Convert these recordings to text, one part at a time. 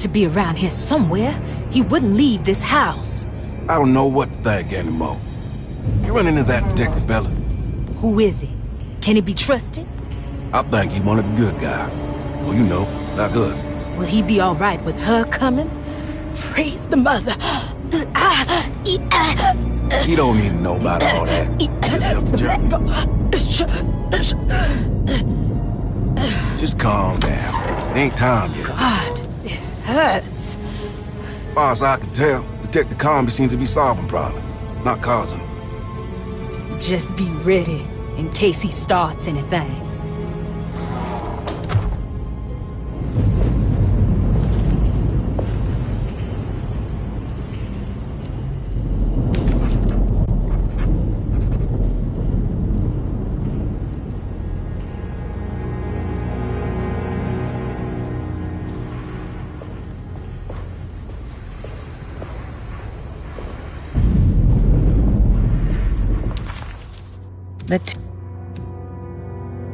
to be around here somewhere. He wouldn't leave this house. I don't know what to think anymore. You run into that Detective Bellick? Who is he? Can he be trusted? I think he one of the good guys. Well, you know, like us. Will he be all right with her coming? Praise the mother. He don't need to know about all that. Just help Jeremy. Just calm down. It ain't time yet. God, it hurts. As far as I can tell, Detective Comby seems to be solving problems, not causing them. Just be ready in case he starts anything.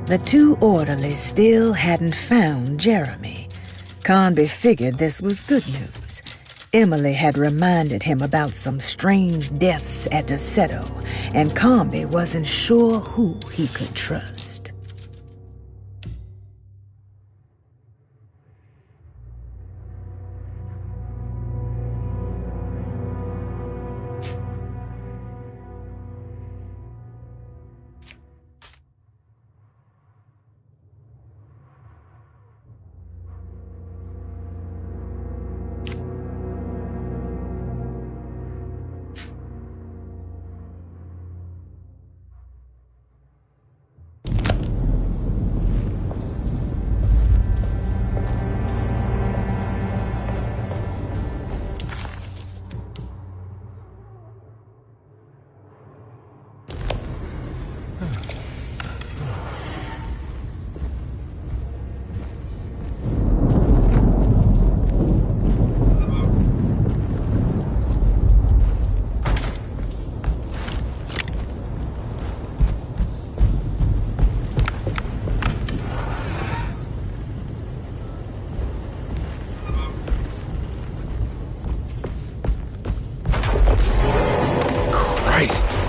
The two orderlies still hadn't found Jeremy. Conby figured this was good news. Emily had reminded him about some strange deaths at Deseto, and Conby wasn't sure who he could trust.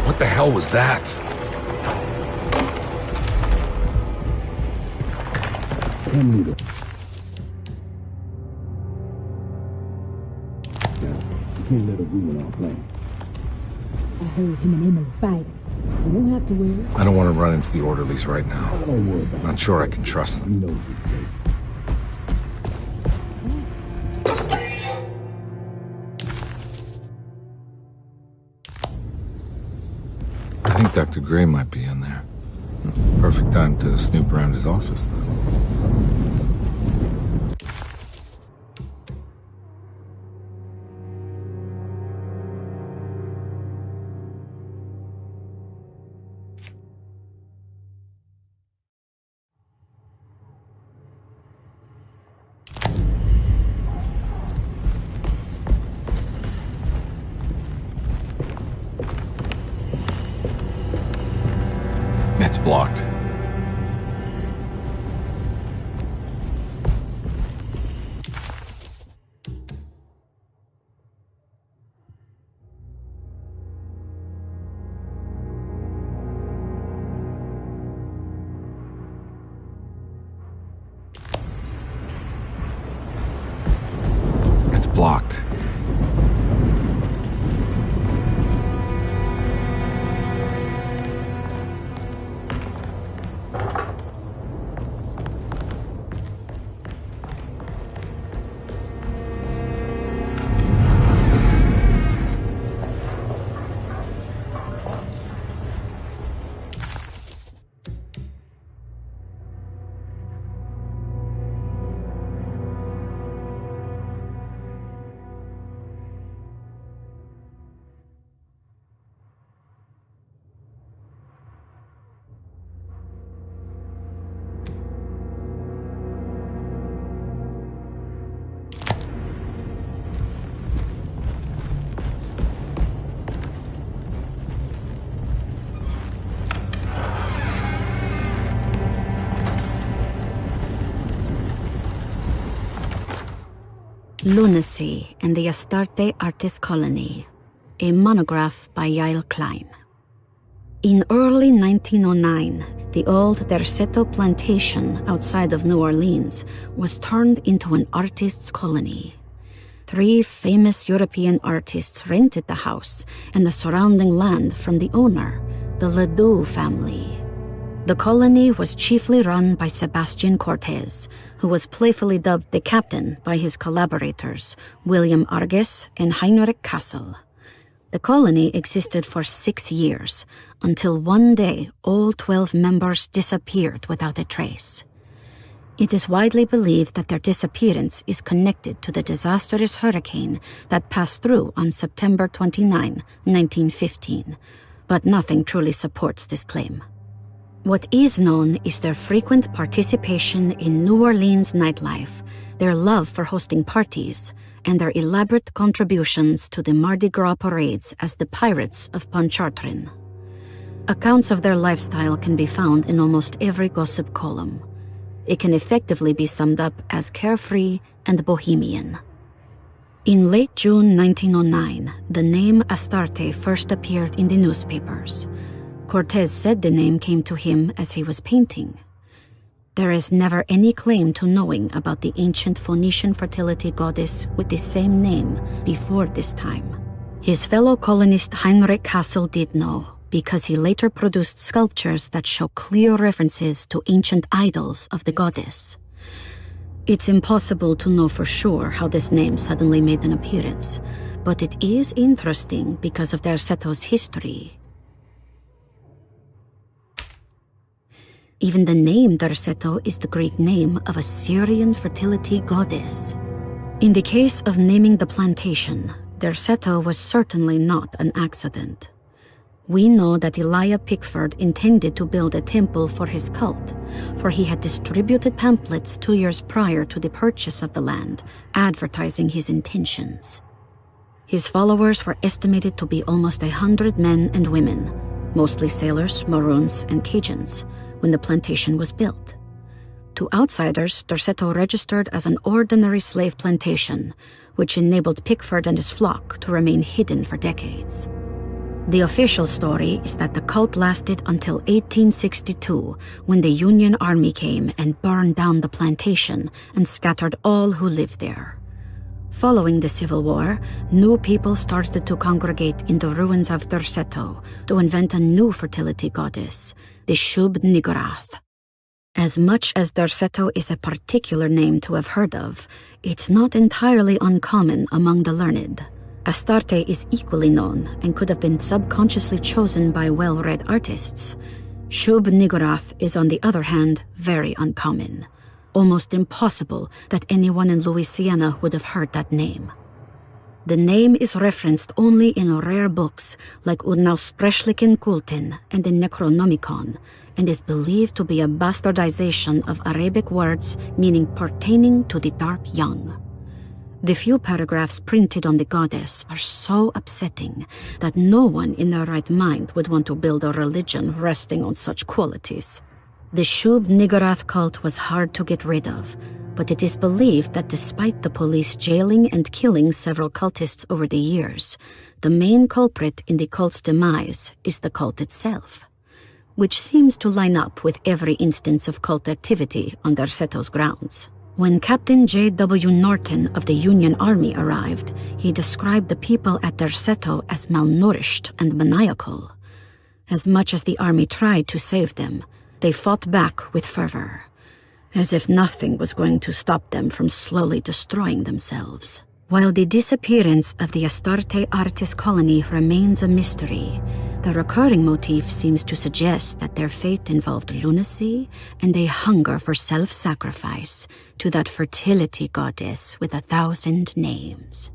What the hell was that? You can't let her ruin our plan. I heard him and Emily fighting. You don't have to worry. I don't want to run into the orderlies right now. Don't worry about it. Not sure I can trust them. You know this, Jake. I think Dr. Gray might be in there. Perfect time to snoop around his office, then. It's blocked. It's blocked. Lunacy and the Astarte Artist Colony, a monograph by Yael Klein. In early 1909, the old Derceto plantation outside of New Orleans was turned into an artist's colony. 3 famous European artists rented the house and the surrounding land from the owner, the Ledoux family. The colony was chiefly run by Sebastian Cortez, who was playfully dubbed the captain by his collaborators, William Arges and Heinrich Kassel. The colony existed for 6 years, until one day all 12 members disappeared without a trace. It is widely believed that their disappearance is connected to the disastrous hurricane that passed through on September 29, 1915, but nothing truly supports this claim. What is known is their frequent participation in New Orleans nightlife, their love for hosting parties, and their elaborate contributions to the Mardi Gras parades as the Pirates of Pontchartrain. Accounts of their lifestyle can be found in almost every gossip column. It can effectively be summed up as carefree and bohemian. In late June 1909, the name Astarte first appeared in the newspapers. Cortez said the name came to him as he was painting. There is never any claim to knowing about the ancient Phoenician fertility goddess with the same name before this time. His fellow colonist Heinrich Kassel did know, because he later produced sculptures that show clear references to ancient idols of the goddess. It's impossible to know for sure how this name suddenly made an appearance, but it is interesting because of Derceto's history. Even the name Derceto is the Greek name of a Syrian fertility goddess. In the case of naming the plantation, Derceto was certainly not an accident. We know that Elijah Pickford intended to build a temple for his cult, for he had distributed pamphlets 2 years prior to the purchase of the land, advertising his intentions. His followers were estimated to be almost 100 men and women, mostly sailors, Maroons, and Cajuns, when the plantation was built. To outsiders, Derceto registered as an ordinary slave plantation, which enabled Pickford and his flock to remain hidden for decades. The official story is that the cult lasted until 1862, when the Union Army came and burned down the plantation and scattered all who lived there. Following the Civil War, new people started to congregate in the ruins of Derceto to invent a new fertility goddess, the Shub-Niggurath. As much as Derceto is a particular name to have heard of, it's not entirely uncommon among the learned. Astarte is equally known and could have been subconsciously chosen by well-read artists. Shub-Niggurath is, on the other hand, very uncommon. Almost impossible that anyone in Louisiana would have heard that name. The name is referenced only in rare books like Unaussprechlichen Kulten and the Necronomicon, and is believed to be a bastardization of Arabic words meaning pertaining to the dark young. The few paragraphs printed on the goddess are so upsetting that no one in their right mind would want to build a religion resting on such qualities. The Shub-Niggurath cult was hard to get rid of, but it is believed that despite the police jailing and killing several cultists over the years, the main culprit in the cult's demise is the cult itself, which seems to line up with every instance of cult activity on Derceto's grounds. When Captain J.W. Norton of the Union Army arrived, he described the people at Derceto as malnourished and maniacal. As much as the army tried to save them, they fought back with fervor, as if nothing was going to stop them from slowly destroying themselves. While the disappearance of the Astarte Artist Colony remains a mystery, the recurring motif seems to suggest that their fate involved lunacy and a hunger for self-sacrifice to that fertility goddess with 1,000 names.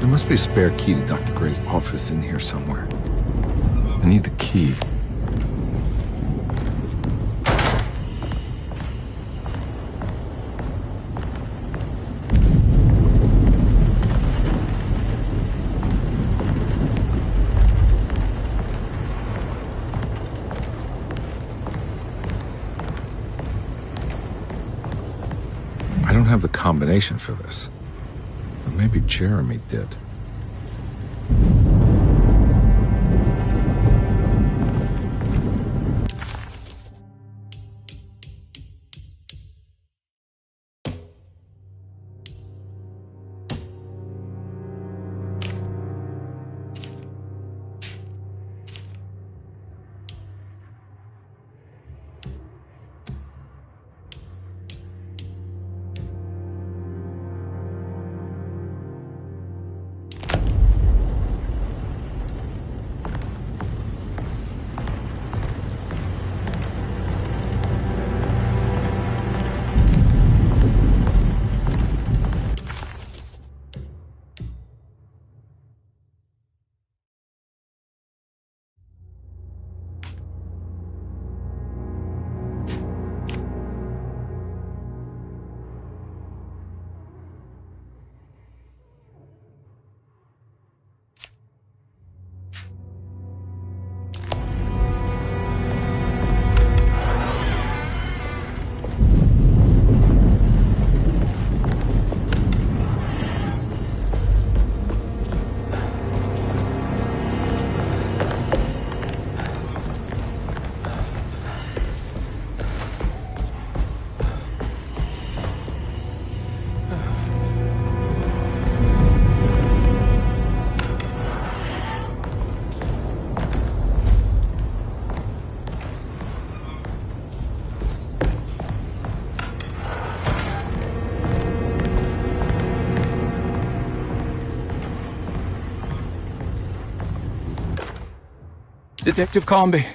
There must be a spare key to Dr. Gray's office in here somewhere. I need the key. I don't have the combination for this. But maybe Jeremy did. Detective Comby,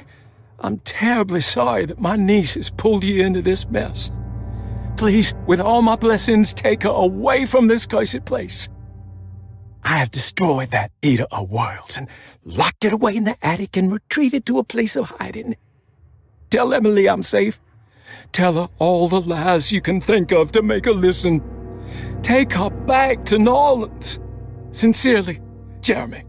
I'm terribly sorry that my niece has pulled you into this mess. Please, with all my blessings, take her away from this cursed place. I have destroyed that Eater of Worlds and locked it away in the attic and retreated to a place of hiding. Tell Emily I'm safe. Tell her all the lies you can think of to make her listen. Take her back to New Orleans. Sincerely, Jeremy.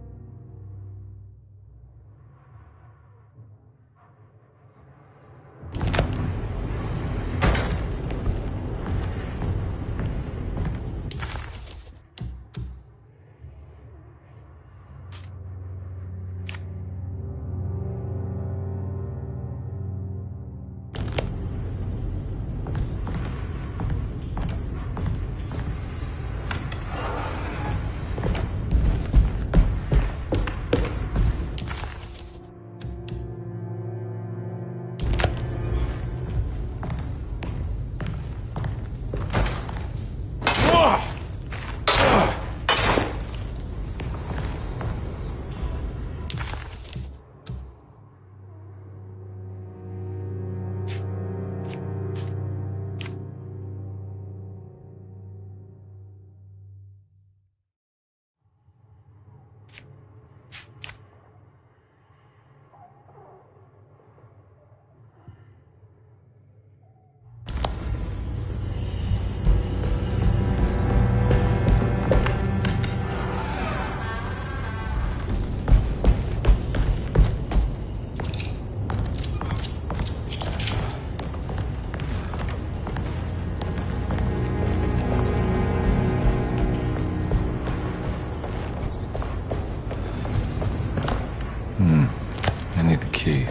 I need the key.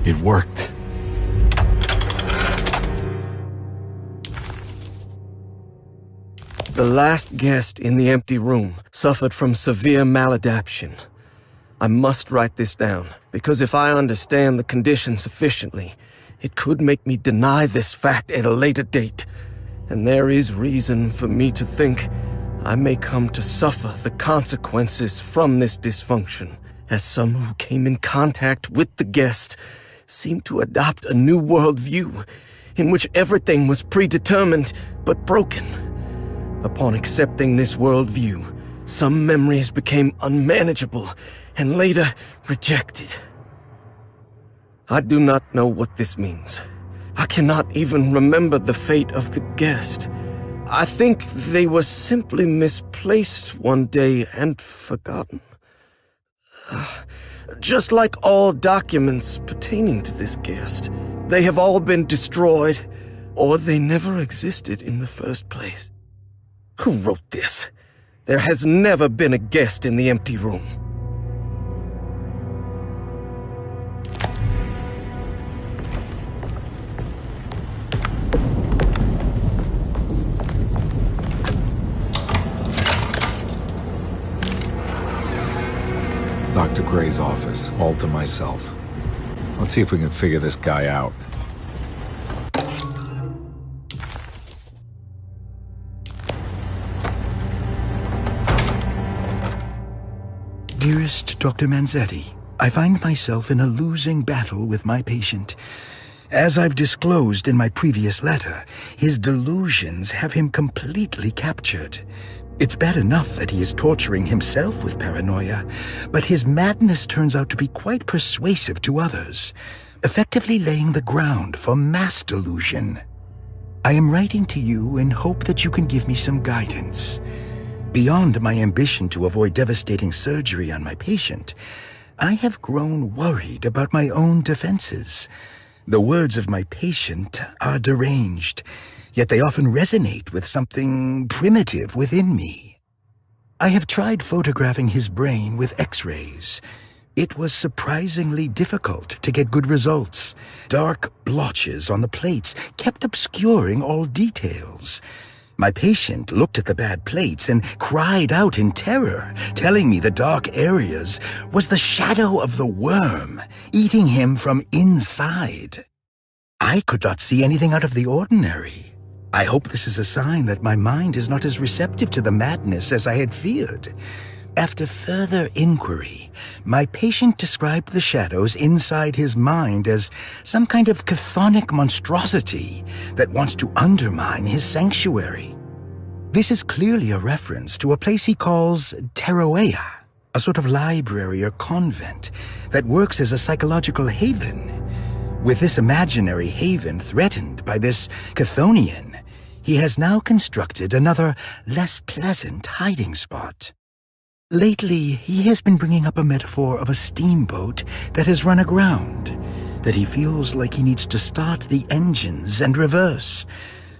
It worked. The last guest in the empty room suffered from severe maladaptation. I must write this down, because if I understand the condition sufficiently, it could make me deny this fact at a later date, and there is reason for me to think I may come to suffer the consequences from this dysfunction, as some who came in contact with the guest seemed to adopt a new worldview in which everything was predetermined but broken. Upon accepting this worldview, some memories became unmanageable and later rejected. I do not know what this means. I cannot even remember the fate of the guest. I think they were simply misplaced one day and forgotten. Just like all documents pertaining to this guest, they have all been destroyed, or they never existed in the first place. Who wrote this? There has never been a guest in the empty room. Dr. Gray's office, all to myself. Let's see if we can figure this guy out. Dearest Dr. Manzetti, I find myself in a losing battle with my patient. As I've disclosed in my previous letter, his delusions have him completely captured. It's bad enough that he is torturing himself with paranoia, but his madness turns out to be quite persuasive to others, effectively laying the ground for mass delusion. I am writing to you in hope that you can give me some guidance. Beyond my ambition to avoid devastating surgery on my patient, I have grown worried about my own defenses. The words of my patient are deranged, yet they often resonate with something primitive within me. I have tried photographing his brain with X-rays. It was surprisingly difficult to get good results. Dark blotches on the plates kept obscuring all details. My patient looked at the bad plates and cried out in terror, telling me the dark areas was the shadow of the worm, eating him from inside. I could not see anything out of the ordinary. I hope this is a sign that my mind is not as receptive to the madness as I had feared. After further inquiry, my patient described the shadows inside his mind as some kind of chthonic monstrosity that wants to undermine his sanctuary. This is clearly a reference to a place he calls Teroea, a sort of library or convent that works as a psychological haven. With this imaginary haven threatened by this Chthonian, he has now constructed another, less pleasant hiding spot. Lately, he has been bringing up a metaphor of a steamboat that has run aground, that he feels like he needs to start the engines and reverse,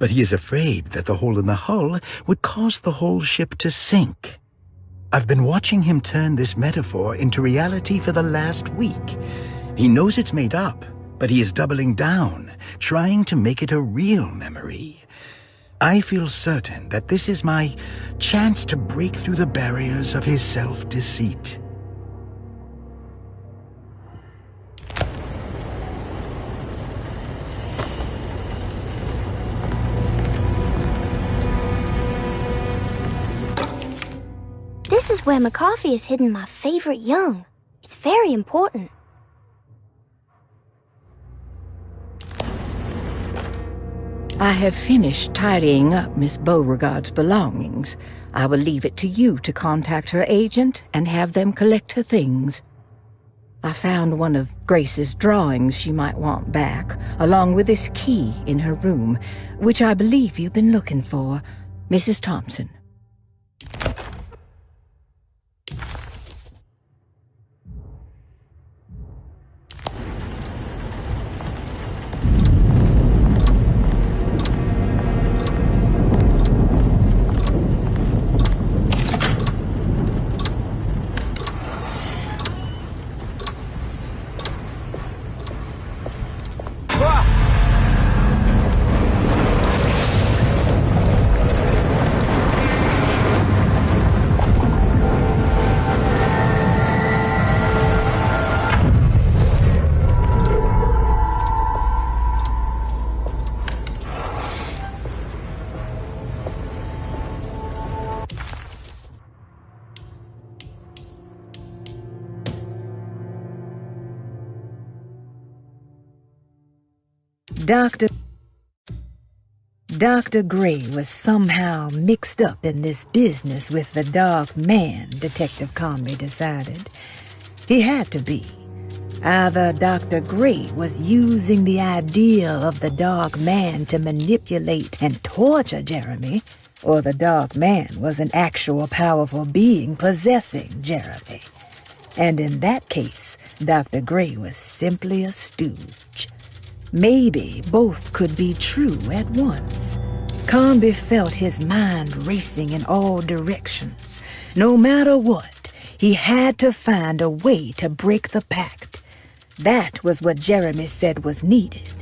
but he is afraid that the hole in the hull would cause the whole ship to sink. I've been watching him turn this metaphor into reality for the last week. He knows it's made up, but he is doubling down, trying to make it a real memory. I feel certain that this is my chance to break through the barriers of his self-deceit. This is where McCarthy has hidden my favorite young. It's very important. I have finished tidying up Miss Beauregard's belongings. I will leave it to you to contact her agent and have them collect her things. I found one of Grace's drawings she might want back, along with this key in her room, which I believe you've been looking for. Mrs. Thompson. Dr. Gray was somehow mixed up in this business with the Dark Man, Detective Conby decided. He had to be. Either Dr. Gray was using the idea of the Dark Man to manipulate and torture Jeremy, or the Dark Man was an actual powerful being possessing Jeremy. And in that case, Dr. Gray was simply a stooge. Maybe both could be true at once. Conby felt his mind racing in all directions. No matter what, he had to find a way to break the pact. That was what Jeremy said was needed.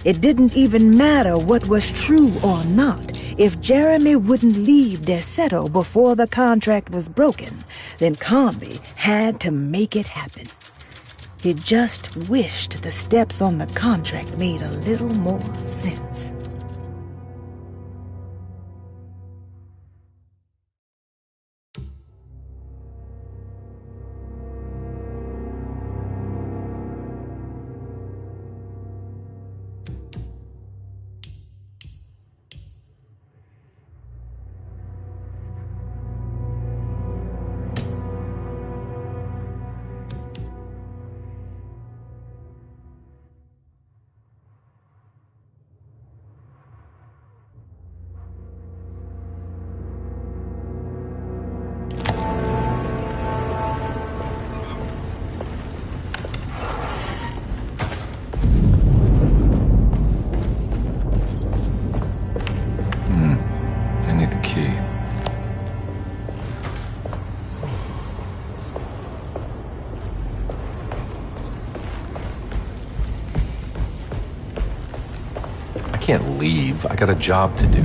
It didn't even matter what was true or not. If Jeremy wouldn't leave Derceto before the contract was broken, then Conby had to make it happen. He just wished the steps on the contract made a little more sense. I can't leave. I got a job to do.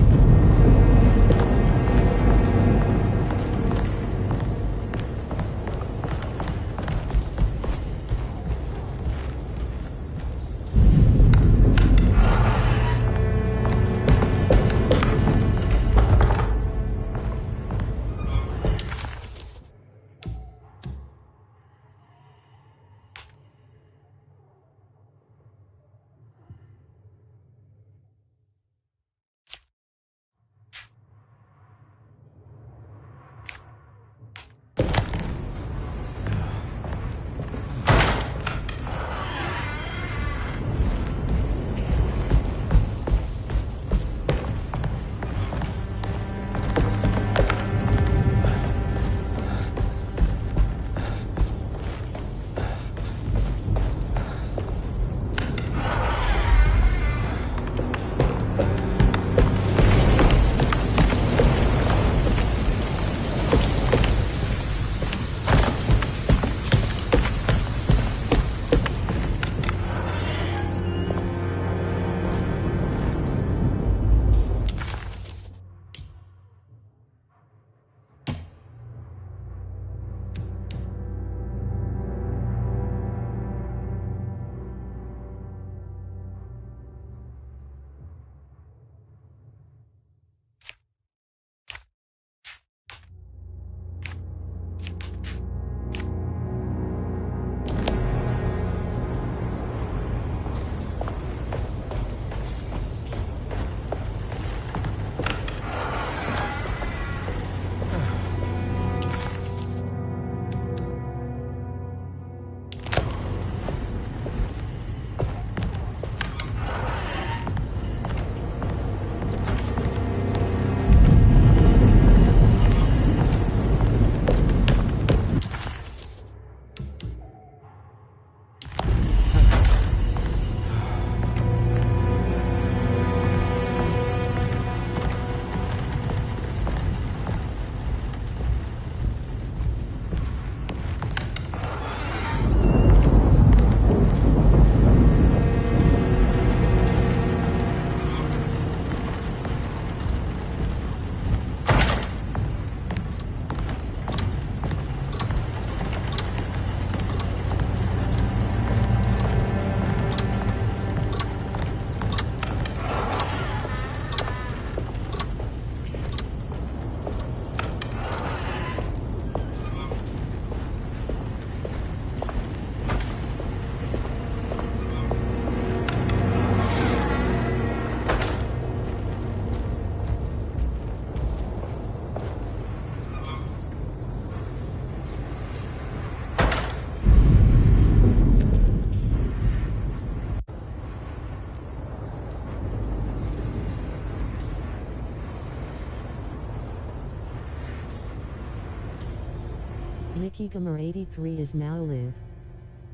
Hikikomori 83 is now live.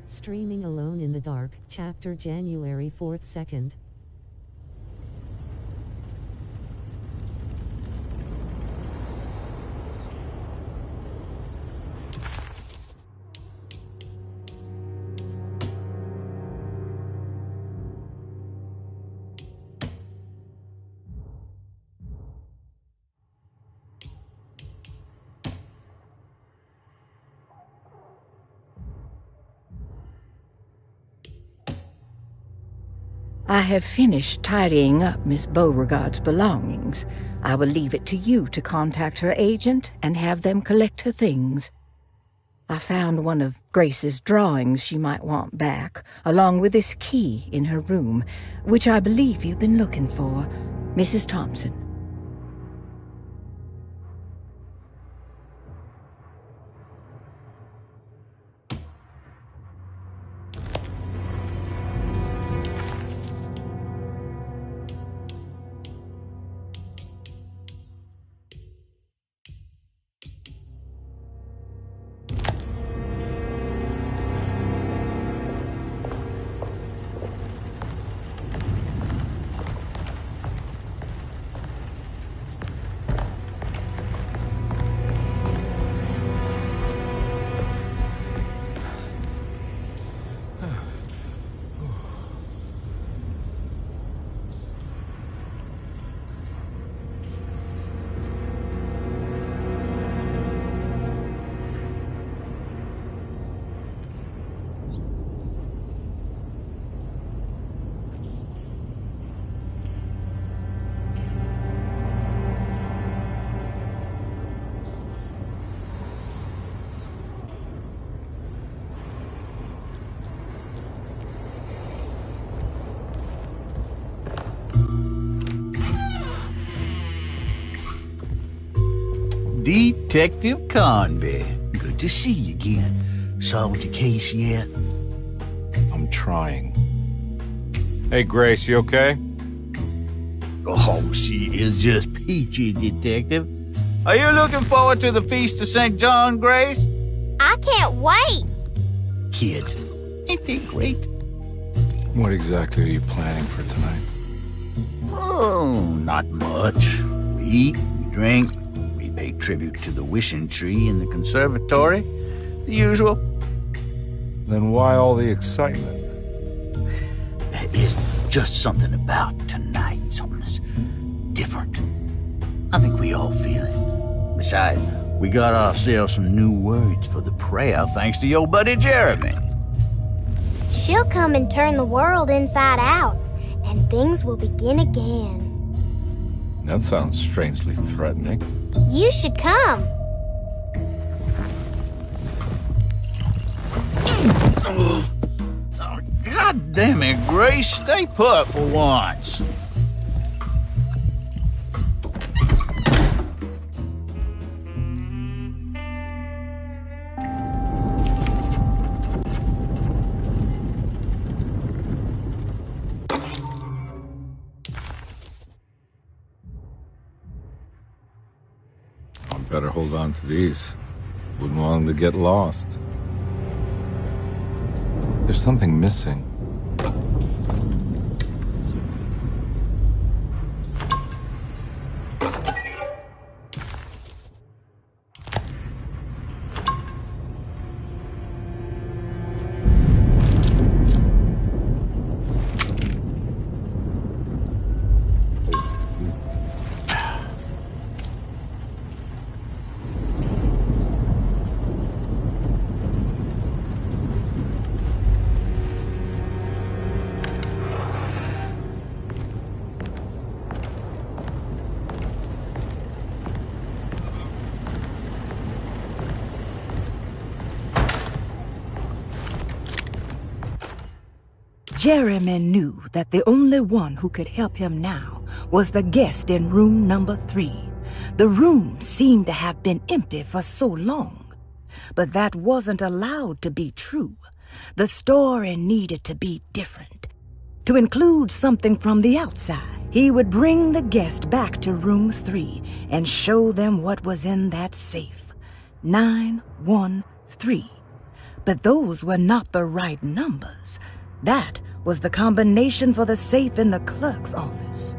Streaming Alone in the Dark, Chapter January 4th 2nd. I have finished tidying up Miss Beauregard's belongings. I will leave it to you to contact her agent and have them collect her things. I found one of Grace's drawings she might want back, along with this key in her room, which I believe you've been looking for, Mrs. Thompson. Detective Conby. Good to see you again. Solved your case yet? I'm trying. Hey, Grace, you okay? Oh, she is just peachy, Detective. Are you looking forward to the Feast of St. John, Grace? I can't wait! Kids, ain't they great? What exactly are you planning for tonight? Oh, not much. We eat, we drink, we pay tribute to the wishing tree in the conservatory. The usual. Then why all the excitement? There is just something about tonight. Something's different. I think we all feel it. Besides, we got ourselves some new words for the prayer thanks to your buddy Jeremy. She'll come and turn the world inside out, and things will begin again. That sounds strangely threatening. You should come. Oh, God damn it, Grace. Stay put for once. Better hold on to these. Wouldn't want them to get lost. There's something missing. Jeremy knew that the only one who could help him now was the guest in room number 3. The room seemed to have been empty for so long. But that wasn't allowed to be true. The story needed to be different. To include something from the outside, he would bring the guest back to room 3 and show them what was in that safe. 913. 3. But those were not the right numbers. That was the combination for the safe in the clerk's office.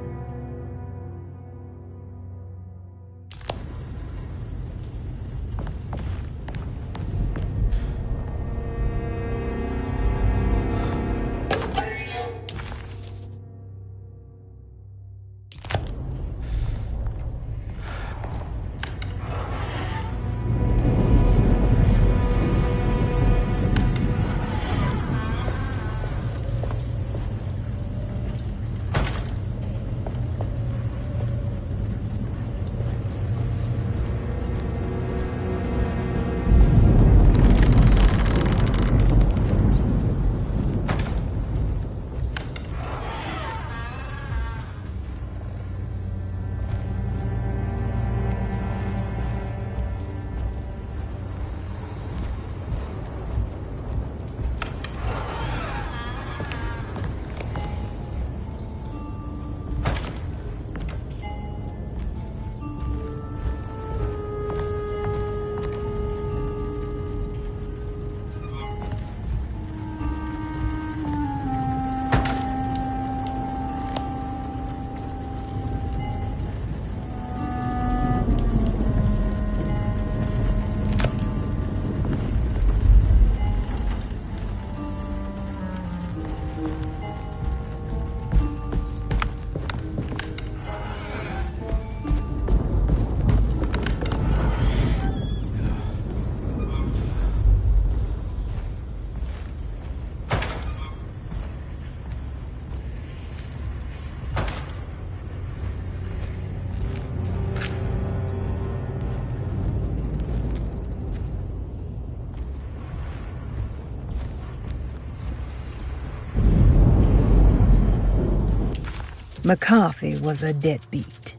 McCarthy was a deadbeat.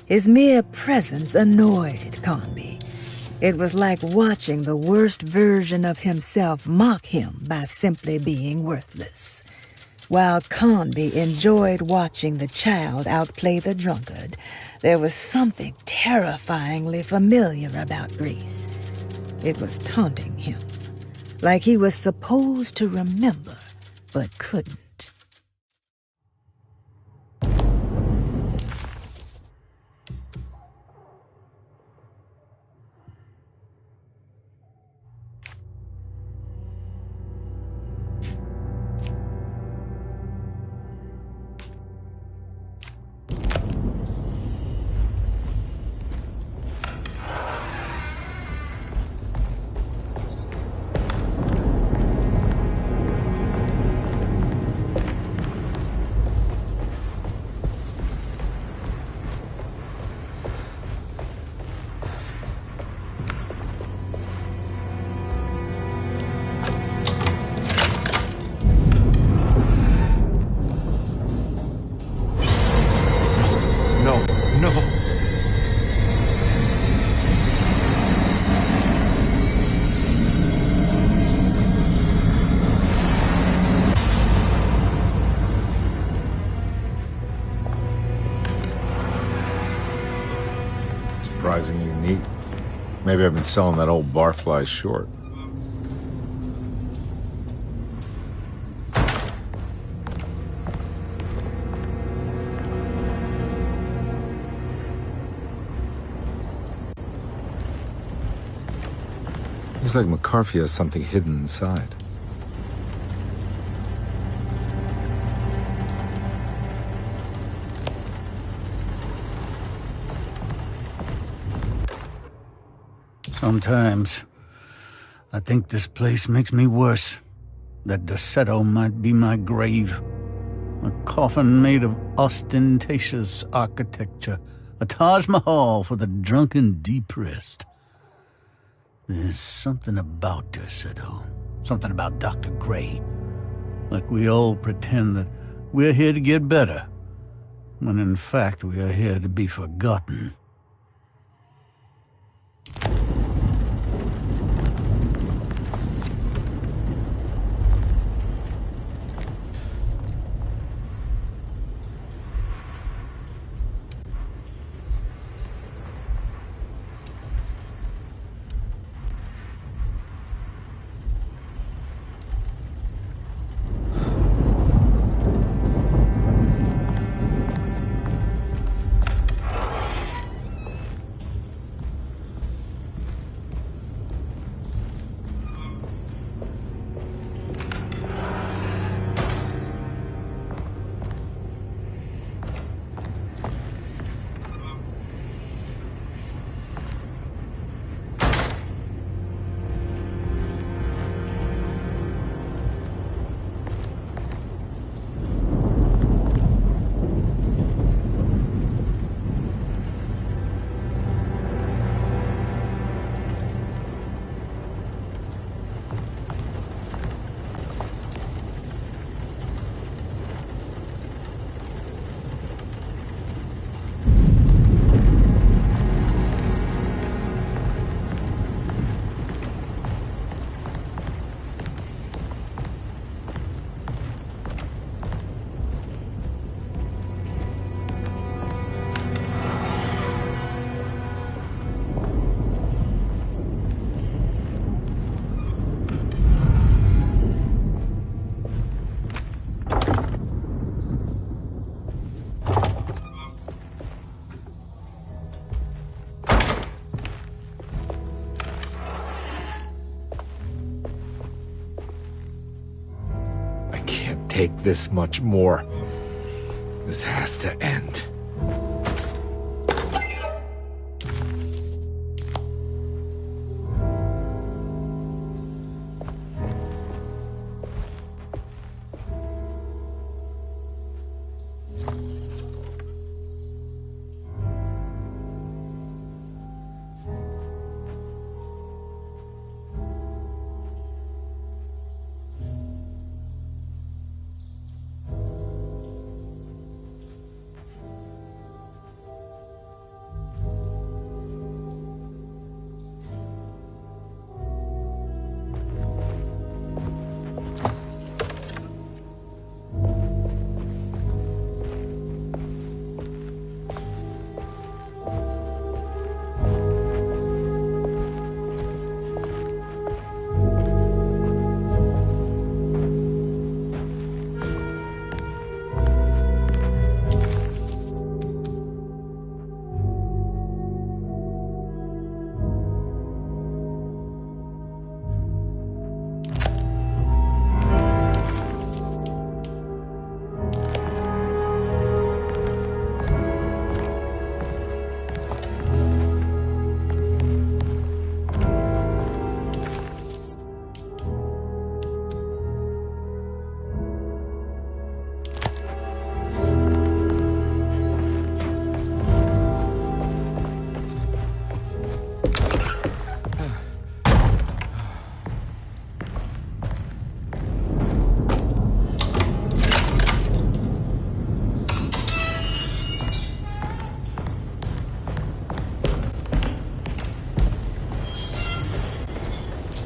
His mere presence annoyed Conby. It was like watching the worst version of himself mock him by simply being worthless. While Conby enjoyed watching the child outplay the drunkard, there was something terrifyingly familiar about Grace. It was taunting him, like he was supposed to remember, but couldn't. Surprisingly neat. Maybe I've been selling that old barfly short. Looks like McCarthy has something hidden inside. Sometimes, I think this place makes me worse. That Derceto might be my grave. A coffin made of ostentatious architecture. A Taj Mahal for the drunken depressed. There's something about Derceto. Something about Dr. Gray. Like we all pretend that we're here to get better, when in fact we are here to be forgotten. take this much more. This has to end.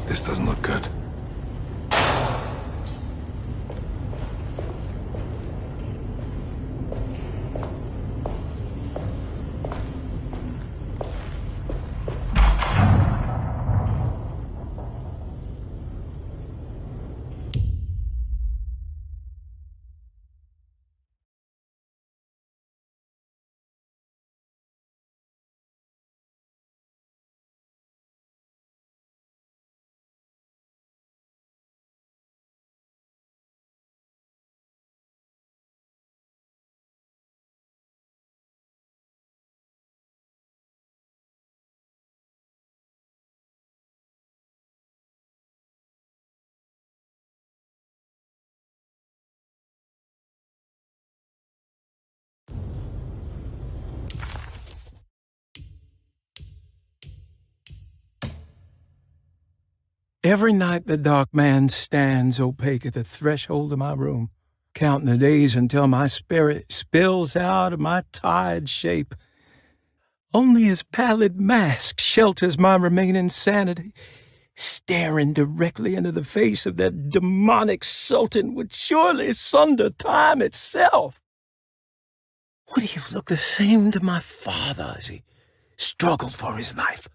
This doesn't look good. Every night the dark man stands opaque at the threshold of my room, counting the days until my spirit spills out of my tired shape. Only his pallid mask shelters my remaining sanity. Staring directly into the face of that demonic sultan would surely sunder time itself. Would he have looked the same to my father as he struggled for his life?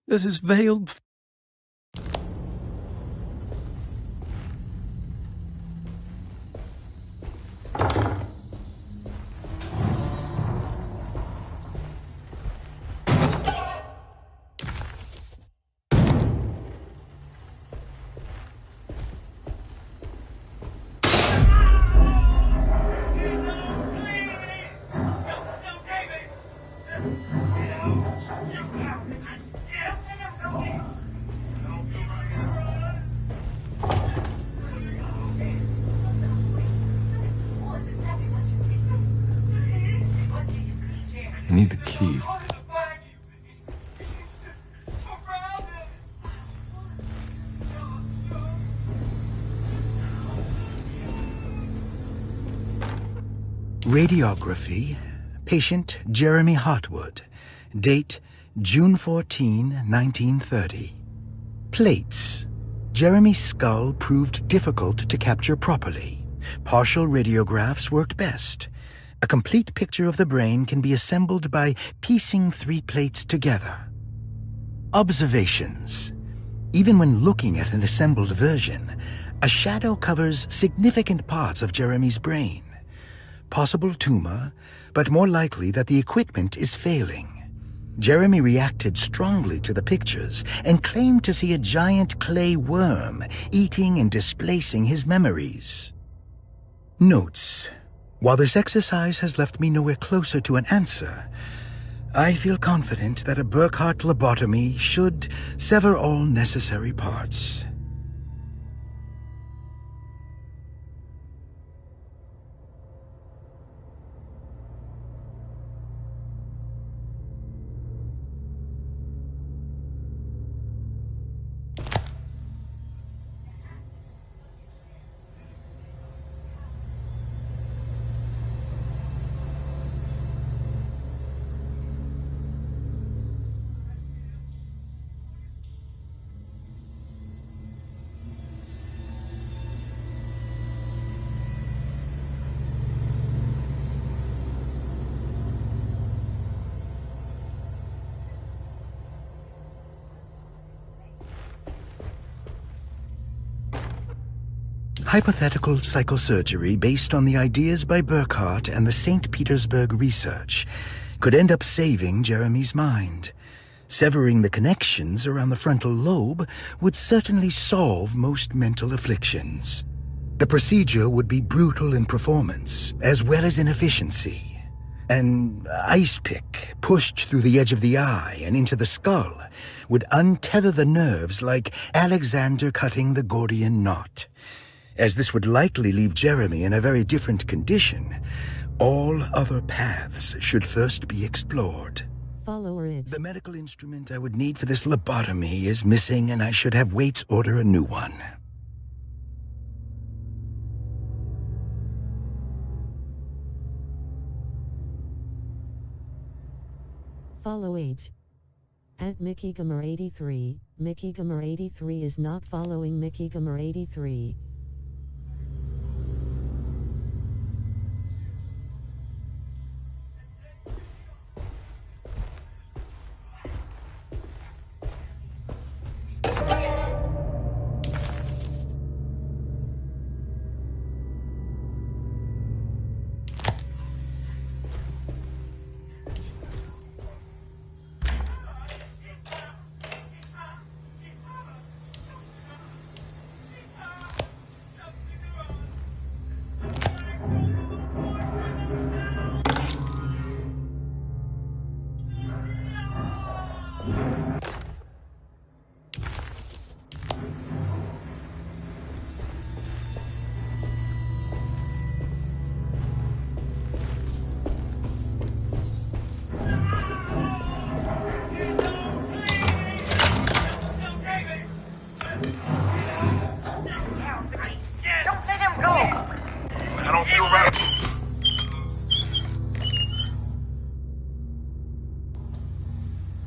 Does his veiled I need the key. Radiography. Patient Jeremy Hartwood. Date June 14, 1930. Plates. Jeremy's skull proved difficult to capture properly. Partial radiographs worked best. A complete picture of the brain can be assembled by piecing 3 plates together. Observations. Even when looking at an assembled version, a shadow covers significant parts of Jeremy's brain. Possible tumor, but more likely that the equipment is failing. Jeremy reacted strongly to the pictures and claimed to see a giant clay worm eating and displacing his memories. Notes. While this exercise has left me nowhere closer to an answer, I feel confident that a Burkhardt lobotomy should sever all necessary parts. Hypothetical psychosurgery based on the ideas by Burkhardt and the St. Petersburg research could end up saving Jeremy's mind. Severing the connections around the frontal lobe would certainly solve most mental afflictions. The procedure would be brutal in performance, as well as in efficiency. An ice pick pushed through the edge of the eye and into the skull would untether the nerves like Alexander cutting the Gordian knot. As this would likely leave Jeremy in a very different condition, all other paths should first be explored. Follower Edge. The medical instrument I would need for this lobotomy is missing, and I should have Waits order a new one. Follow Age. At Mickey Gamer 83, Mickey Gamer 83 is not following Mickey Gamer 83.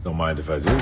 Don't mind if I do.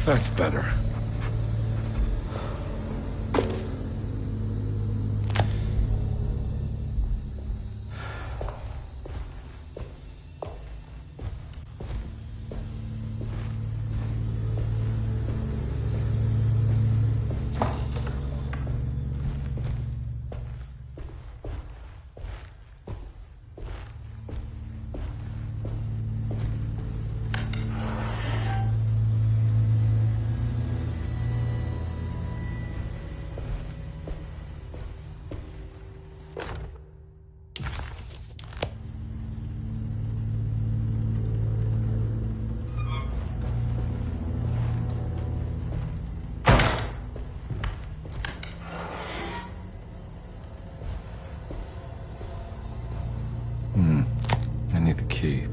That's better. key.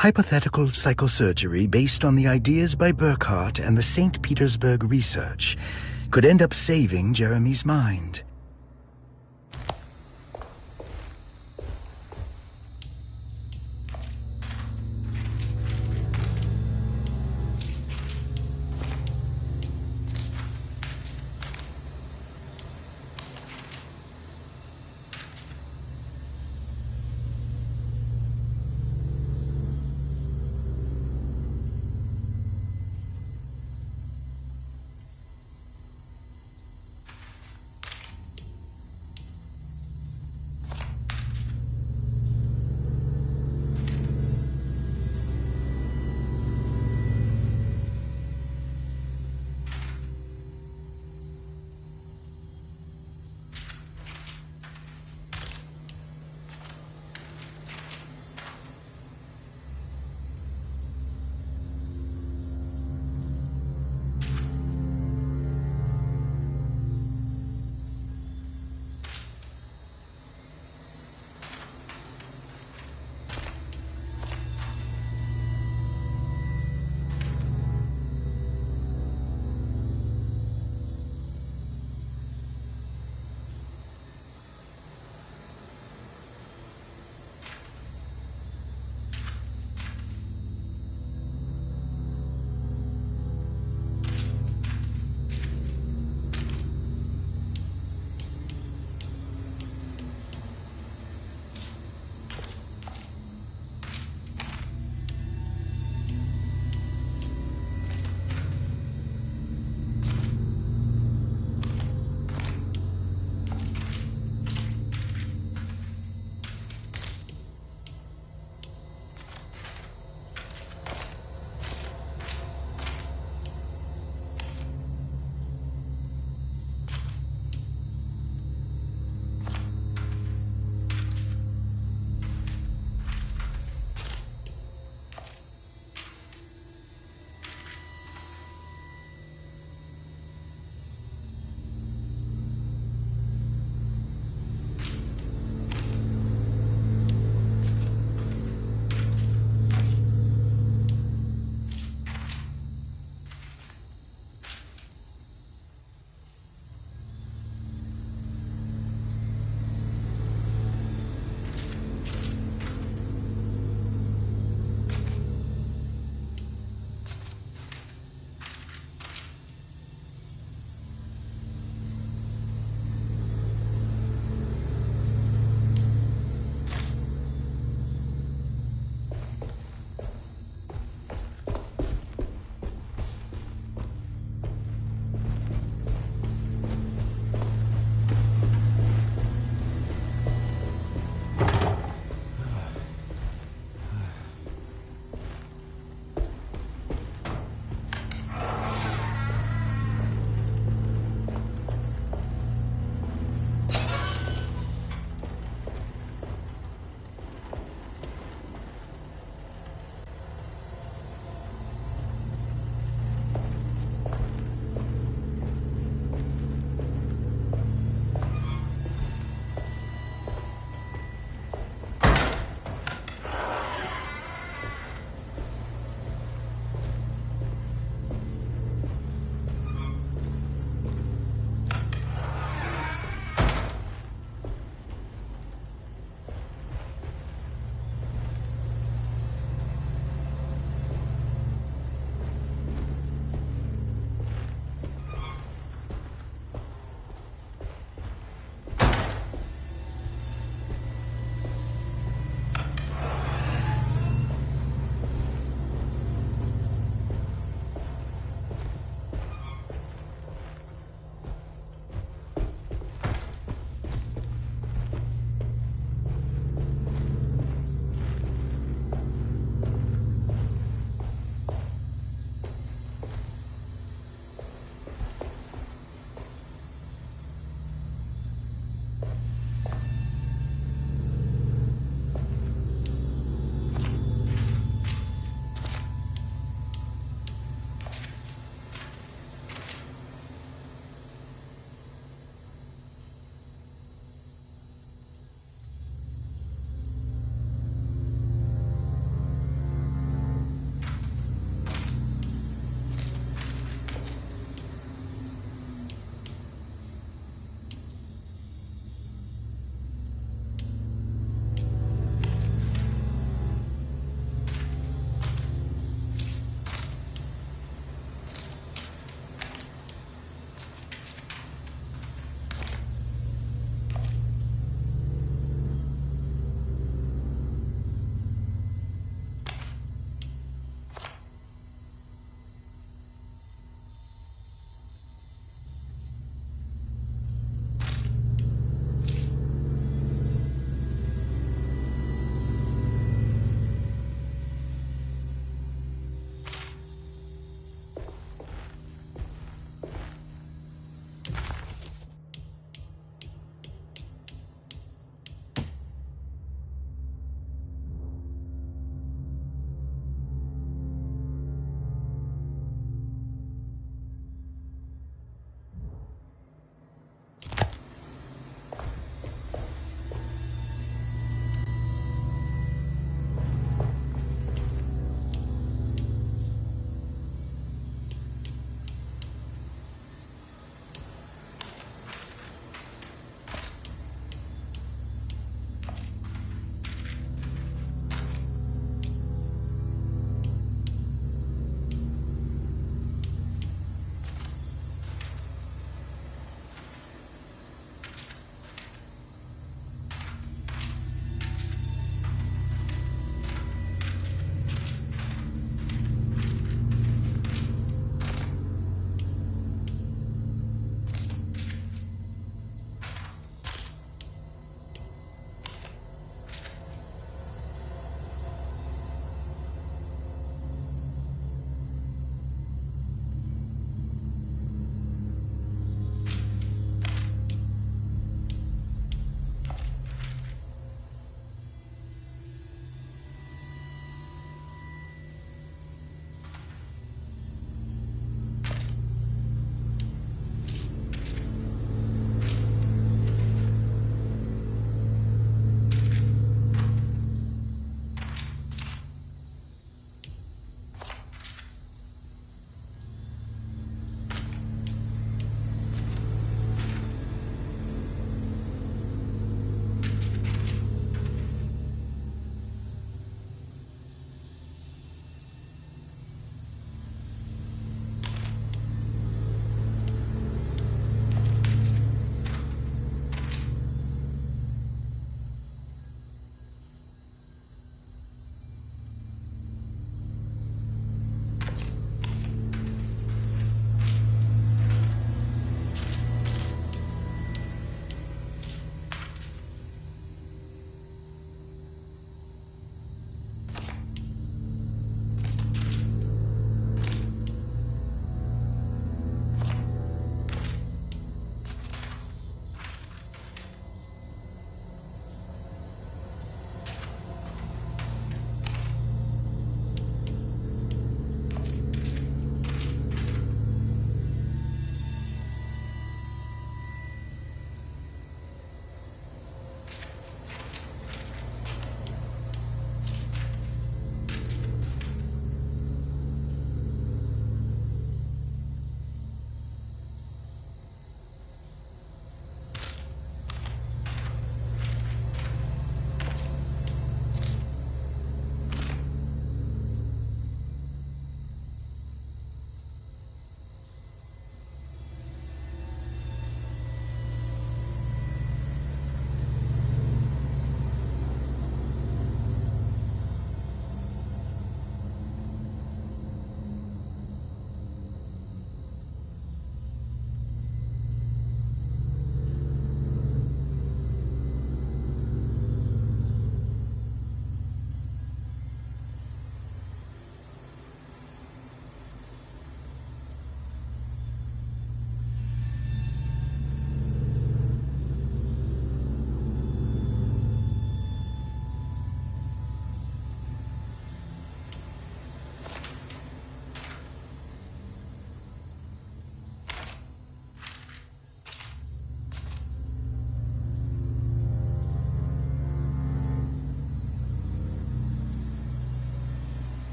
hypothetical psychosurgery based on the ideas by Burkhardt and the St. Petersburg research could end up saving Jeremy's mind.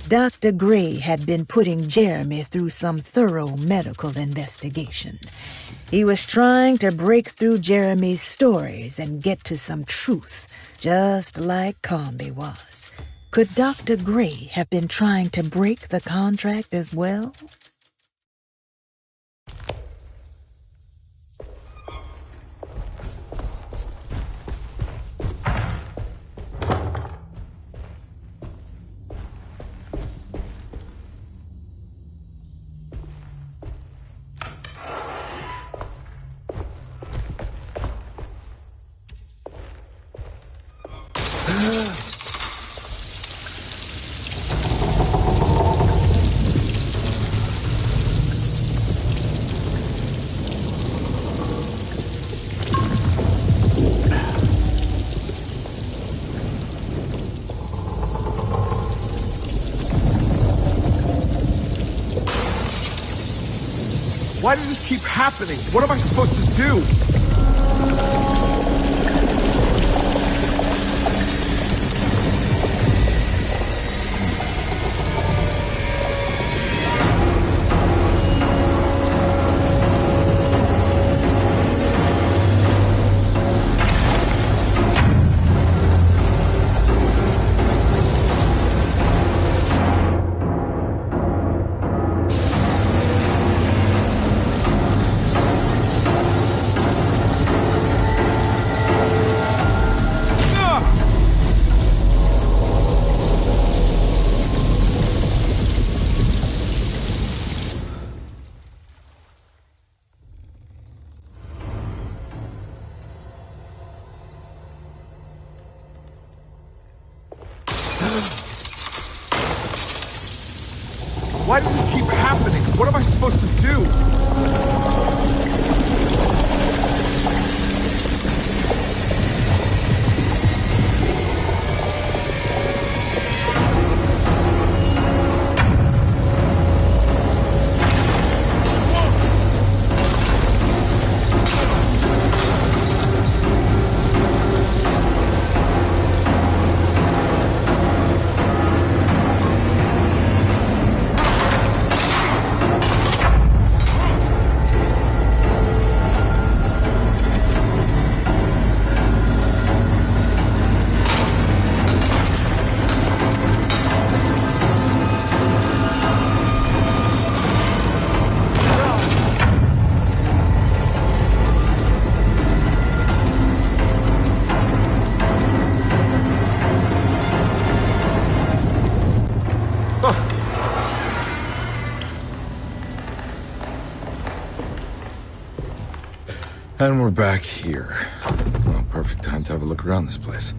Dr. Gray had been putting Jeremy through some thorough medical investigation. He was trying to break through Jeremy's stories and get to some truth, just like Comby was. Could Dr. Gray have been trying to break the contract as well? Why does this keep happening? What am I supposed to do? Why does this keep happening? What am I supposed to do? And we're back here. Well, perfect time to have a look around this place.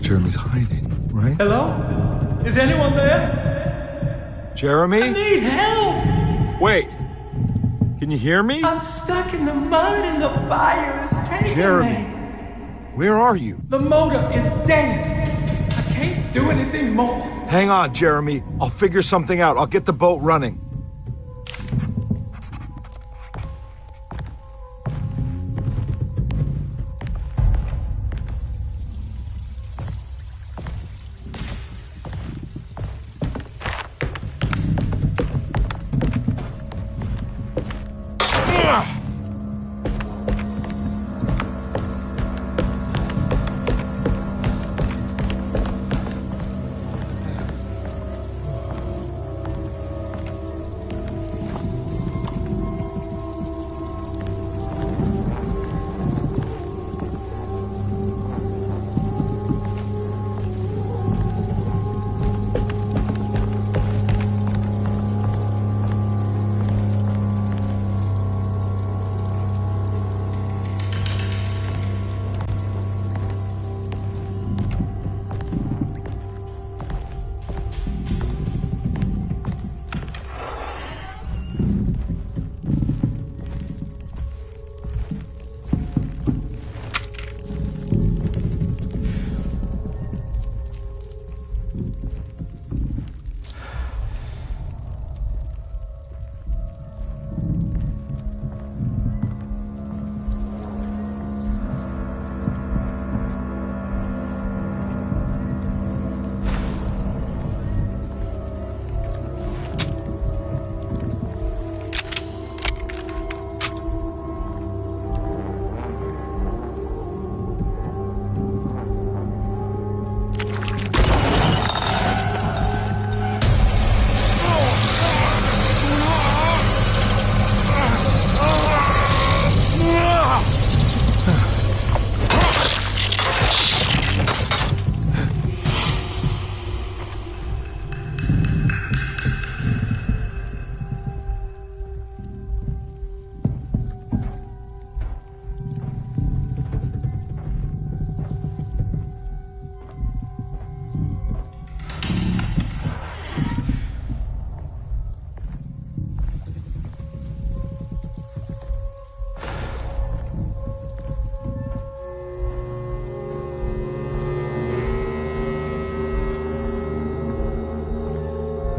Jeremy's hiding, right? Hello? Is anyone there? Jeremy? I need help! Wait. Can you hear me? I'm stuck in the mud and the fire is taking Jeremy, me. where are you? The motor is dead. I can't do anything more. Hang on, Jeremy. I'll figure something out. I'll get the boat running.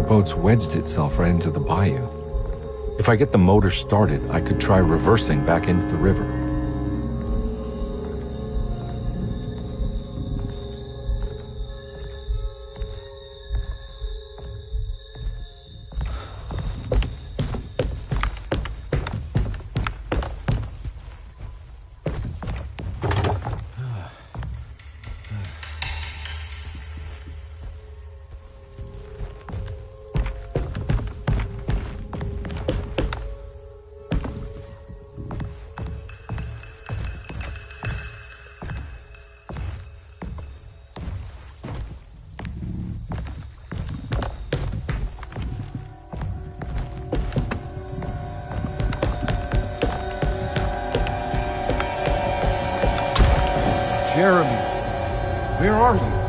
The boat's wedged itself right into the bayou. If I get the motor started, I could try reversing back into the river. Jeremy, where are you?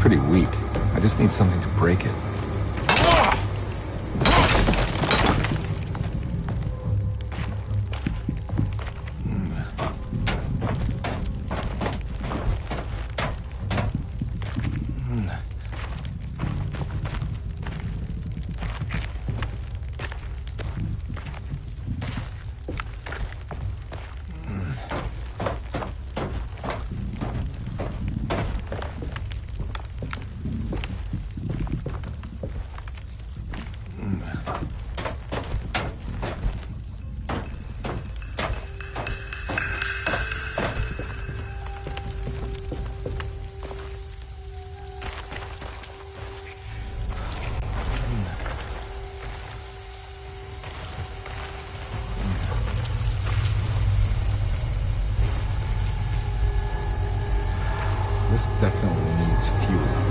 pretty weak. I just need something to break it. definitely needs fuel.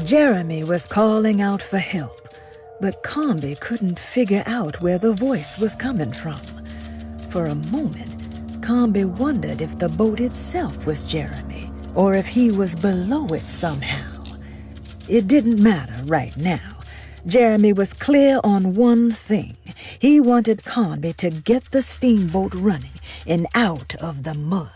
Jeremy was calling out for help, but Comby couldn't figure out where the voice was coming from. For a moment, Comby wondered if the boat itself was Jeremy, or if he was below it somehow. It didn't matter right now. Jeremy was clear on one thing. He wanted Comby to get the steamboat running and out of the mud.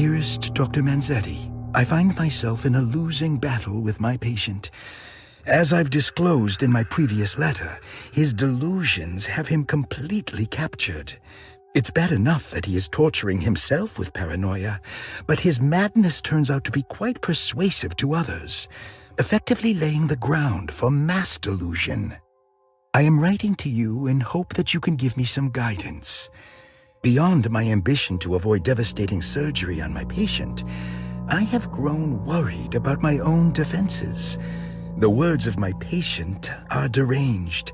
Dearest Dr. Manzetti, I find myself in a losing battle with my patient. As I've disclosed in my previous letter, his delusions have him completely captured. It's bad enough that he is torturing himself with paranoia, but his madness turns out to be quite persuasive to others, effectively laying the ground for mass delusion. I am writing to you in hope that you can give me some guidance. Beyond my ambition to avoid devastating surgery on my patient, I have grown worried about my own defenses. The words of my patient are deranged,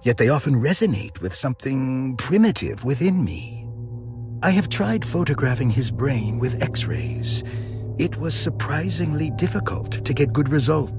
yet they often resonate with something primitive within me. I have tried photographing his brain with X-rays. It was surprisingly difficult to get good results.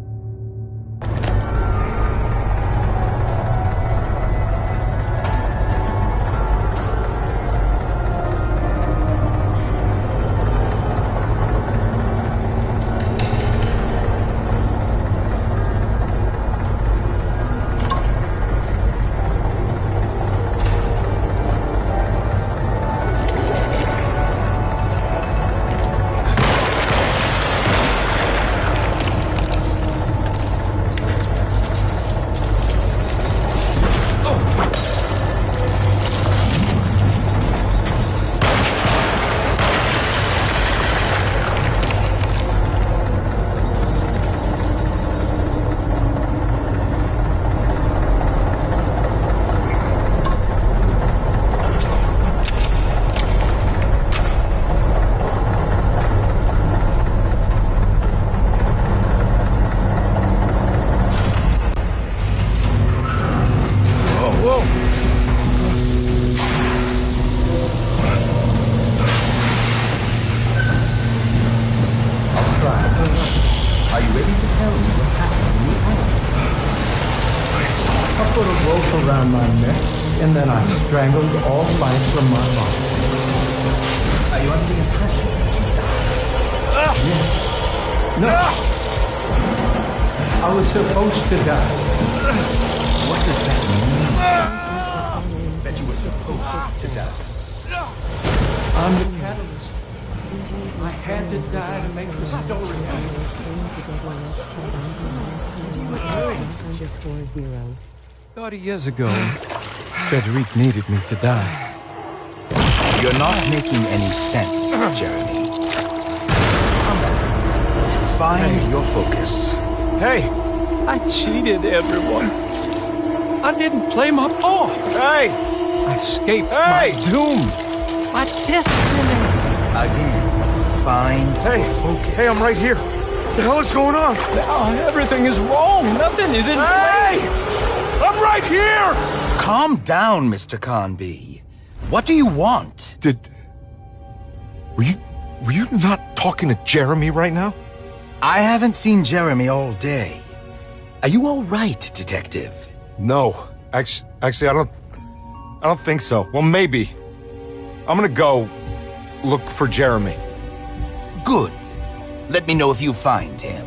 Strangled all life from my body. Are you under the impression? Yes. No. I was supposed to die. What does that mean? That you were supposed to die? I'm the catalyst. I had to die to make the story happen. 30 years ago, Frederic needed me to die. You're not making any sense, Jeremy. Come back. Find your focus. Hey, I cheated everyone. I didn't play my part. Hey! I escaped my doom. My destiny. Again, find your focus. Hey, I'm right here. What the hell is going on? Now everything is wrong. Nothing is in place. I'm right here! Calm down, Mr. Conby. What do you want? Were you not talking to Jeremy right now? I haven't seen Jeremy all day. Are you all right, Detective? No. Actually, I don't think so. Well, maybe. I'm gonna go look for Jeremy. Good. Let me know if you find him.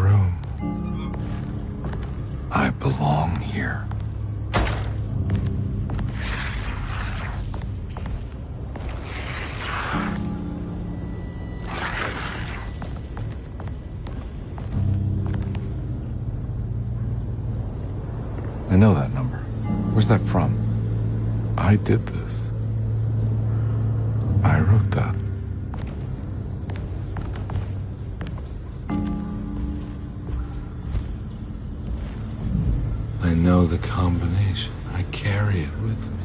room. I belong here. I know that number. Where's that from? I did this. I wrote that. I know the combination. I carry it with me.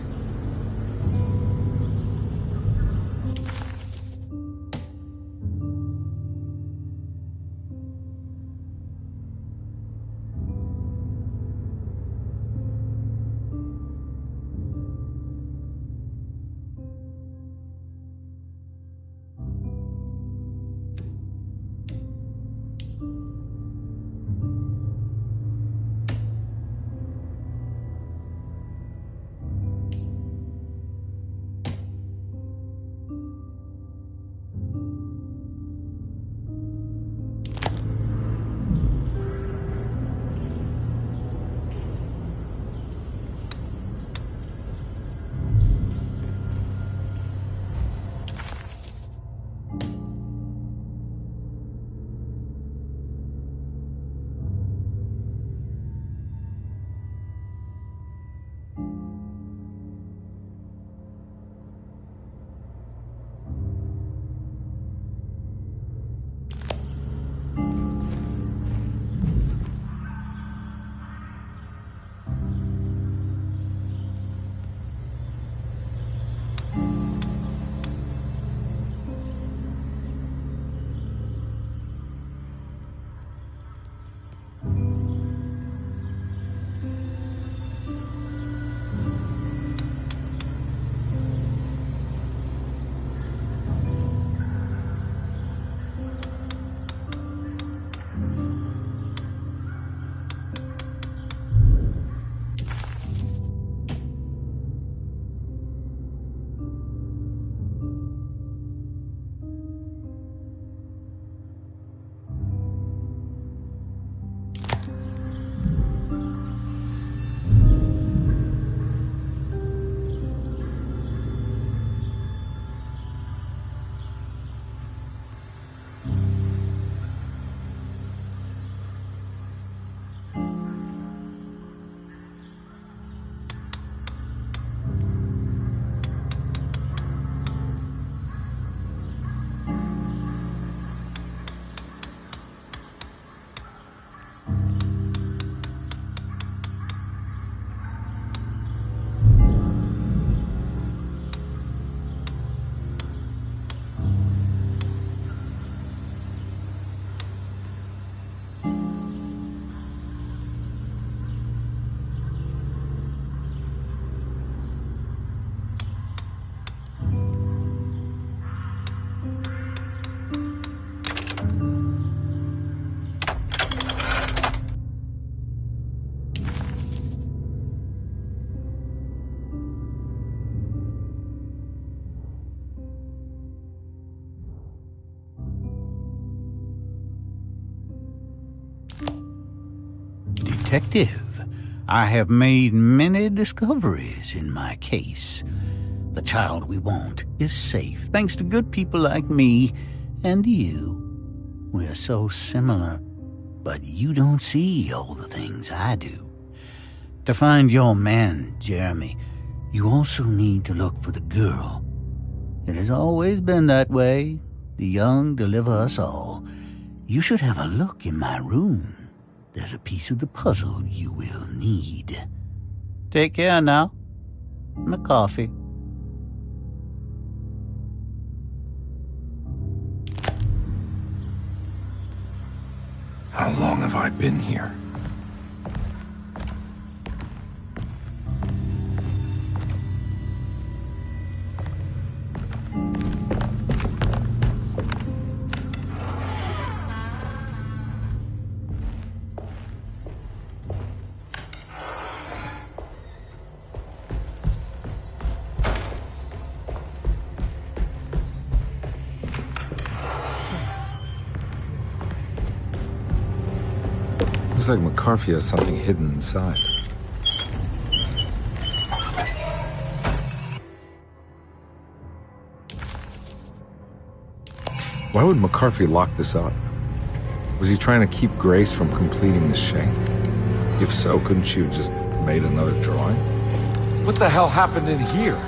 Detective, I have made many discoveries in my case. The child we want is safe, thanks to good people like me and you. We're so similar, but you don't see all the things I do. To find your man, Jeremy, you also need to look for the girl. It has always been that way. The young deliver us all. You should have a look in my room. There's a piece of the puzzle you will need. Take care now. My coffee. How long have I been here? Looks like McCarthy has something hidden inside. Why would McCarthy lock this up? Was he trying to keep Grace from completing the shank? If so, couldn't she have just made another drawing? What the hell happened in here?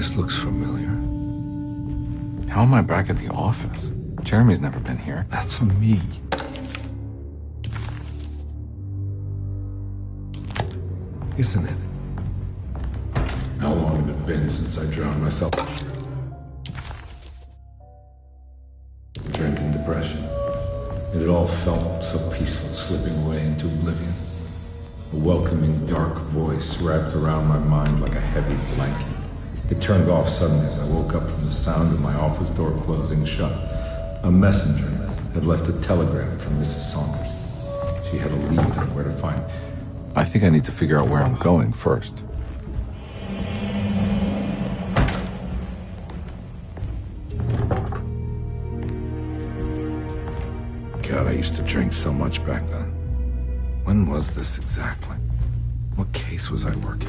This looks familiar. How am I back at the office? Jeremy's never been here. That's me. Isn't it? How long had it been since I drowned myself? Drink and depression. It had all felt so peaceful, slipping away into oblivion. A welcoming, dark voice wrapped around my mind like a heavy blanket. It turned off suddenly as I woke up from the sound of my office door closing shut. A messenger had left a telegram from Mrs. Saunders. She had a lead on where to find me. I think I need to figure out where I'm going first. God, I used to drink so much back then. When was this exactly? What case was I working?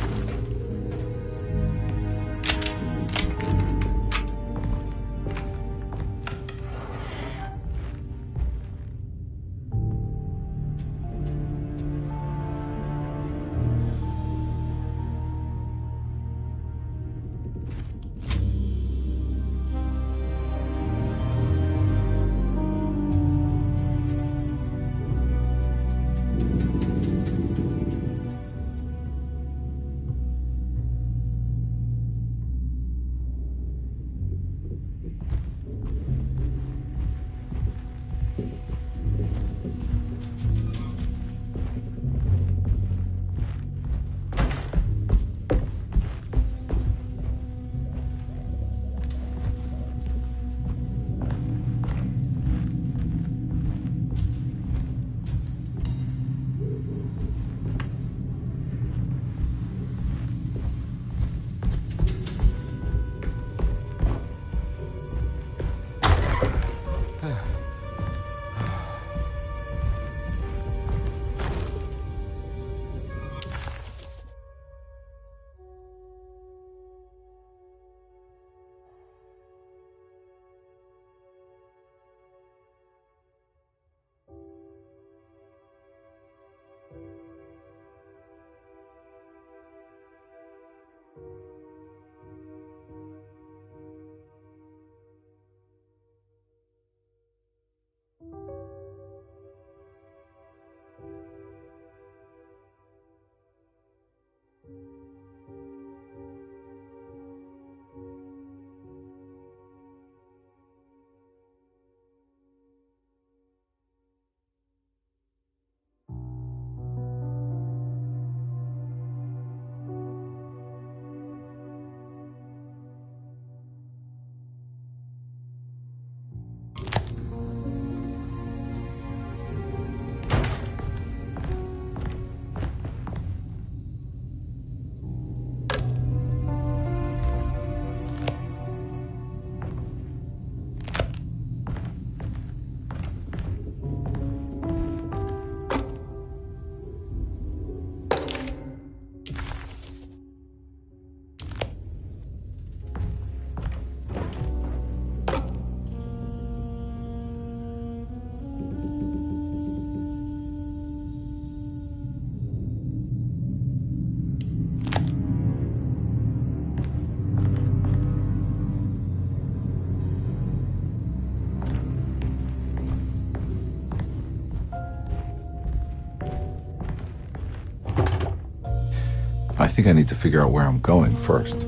I think I need to figure out where I'm going first.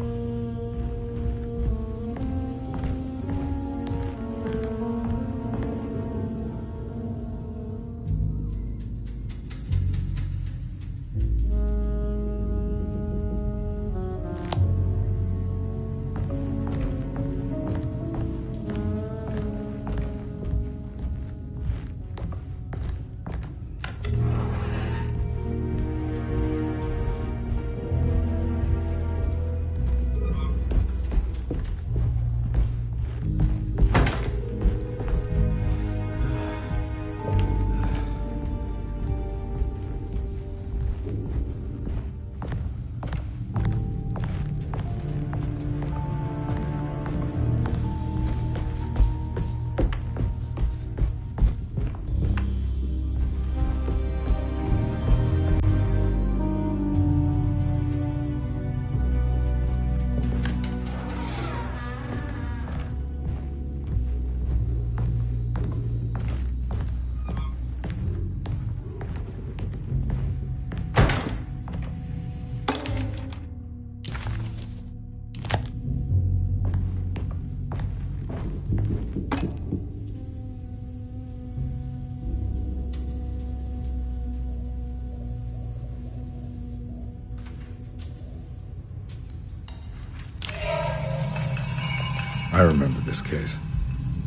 I remember this case.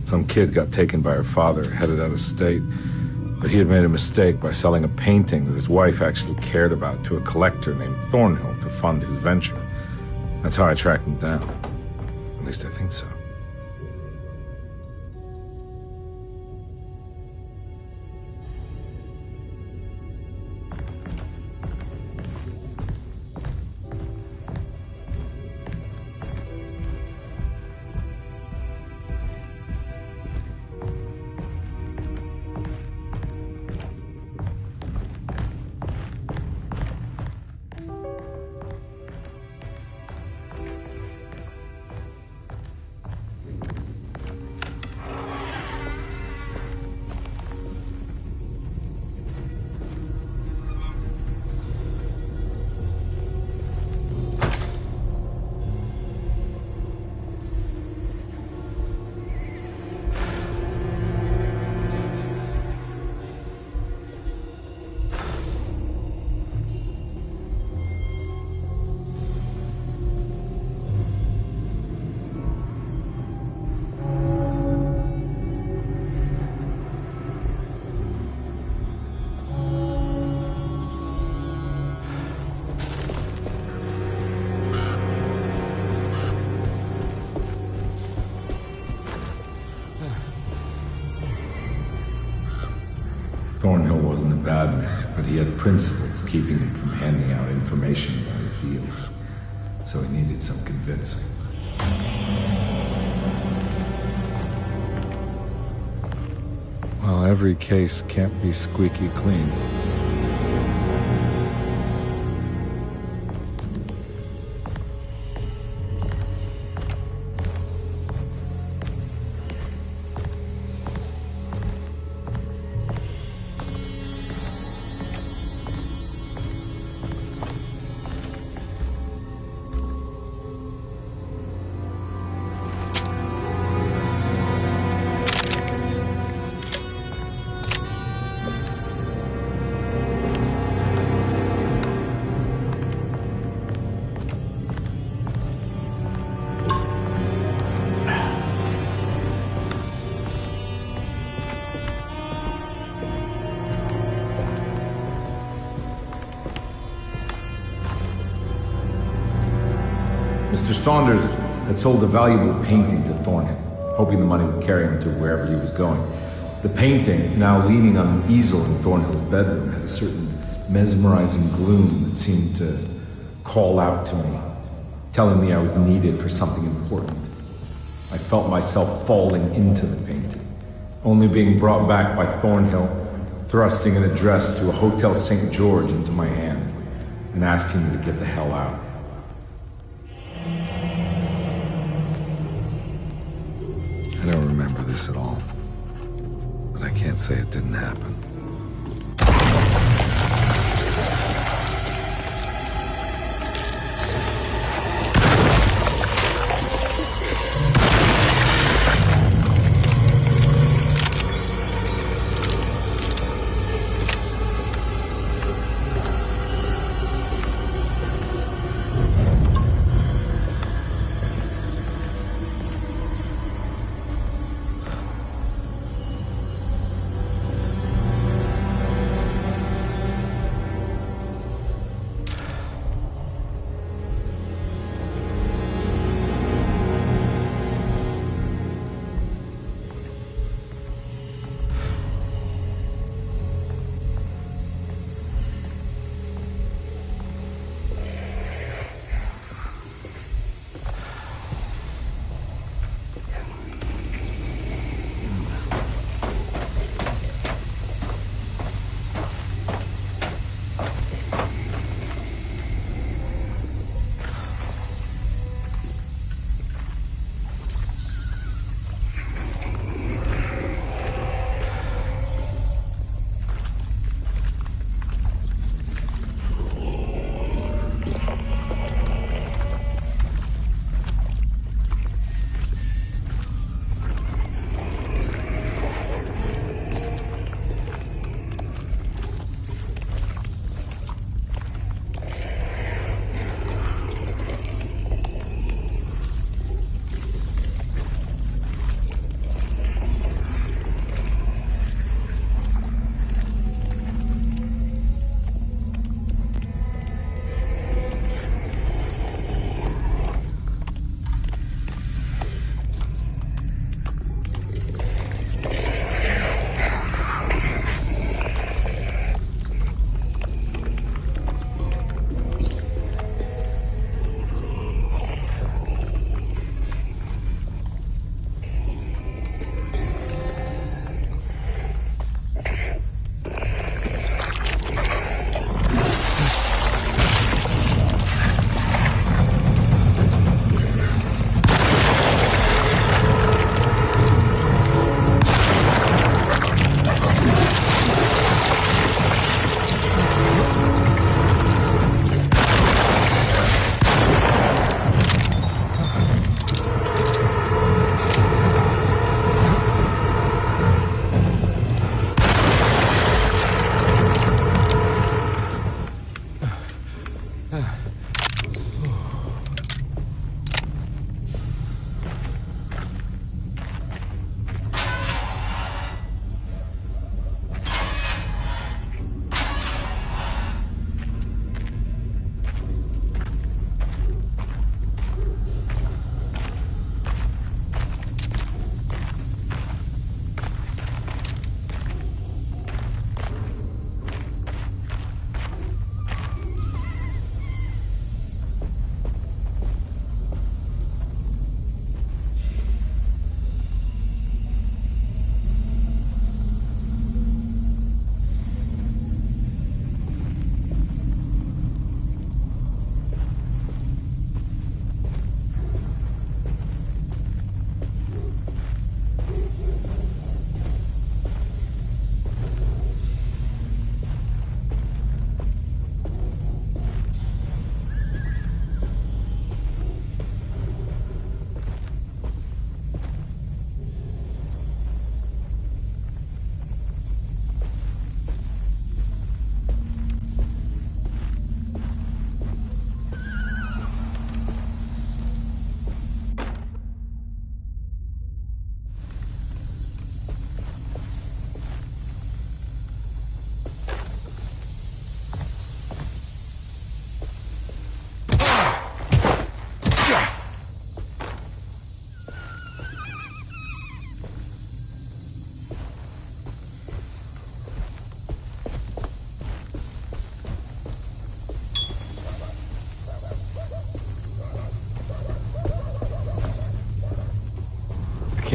Some kid got taken by her father, headed out of state, but he had made a mistake by selling a painting that his wife actually cared about to a collector named Thornhill to fund his venture. That's how I tracked him down. At least I think so. Thornhill wasn't a bad man, but he had principles keeping him from handing out information about his deals. So he needed some convincing. Well, every case can't be squeaky clean. Mr. Saunders had sold a valuable painting to Thornhill, hoping the money would carry him to wherever he was going. The painting, now leaning on an easel in Thornhill's bedroom, had a certain mesmerizing gloom that seemed to call out to me, telling me I was needed for something important. I felt myself falling into the painting, only being brought back by Thornhill, thrusting an address to a Hotel St. George into my hand, and asking me to get the hell out. I don't remember this at all, but I can't say it didn't happen.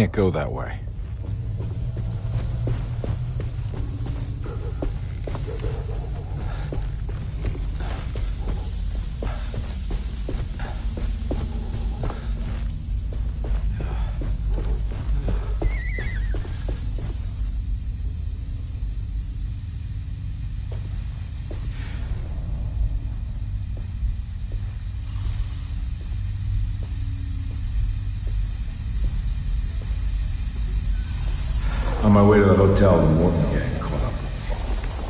can't go that way. On my way to the hotel, the Morton gang caught up.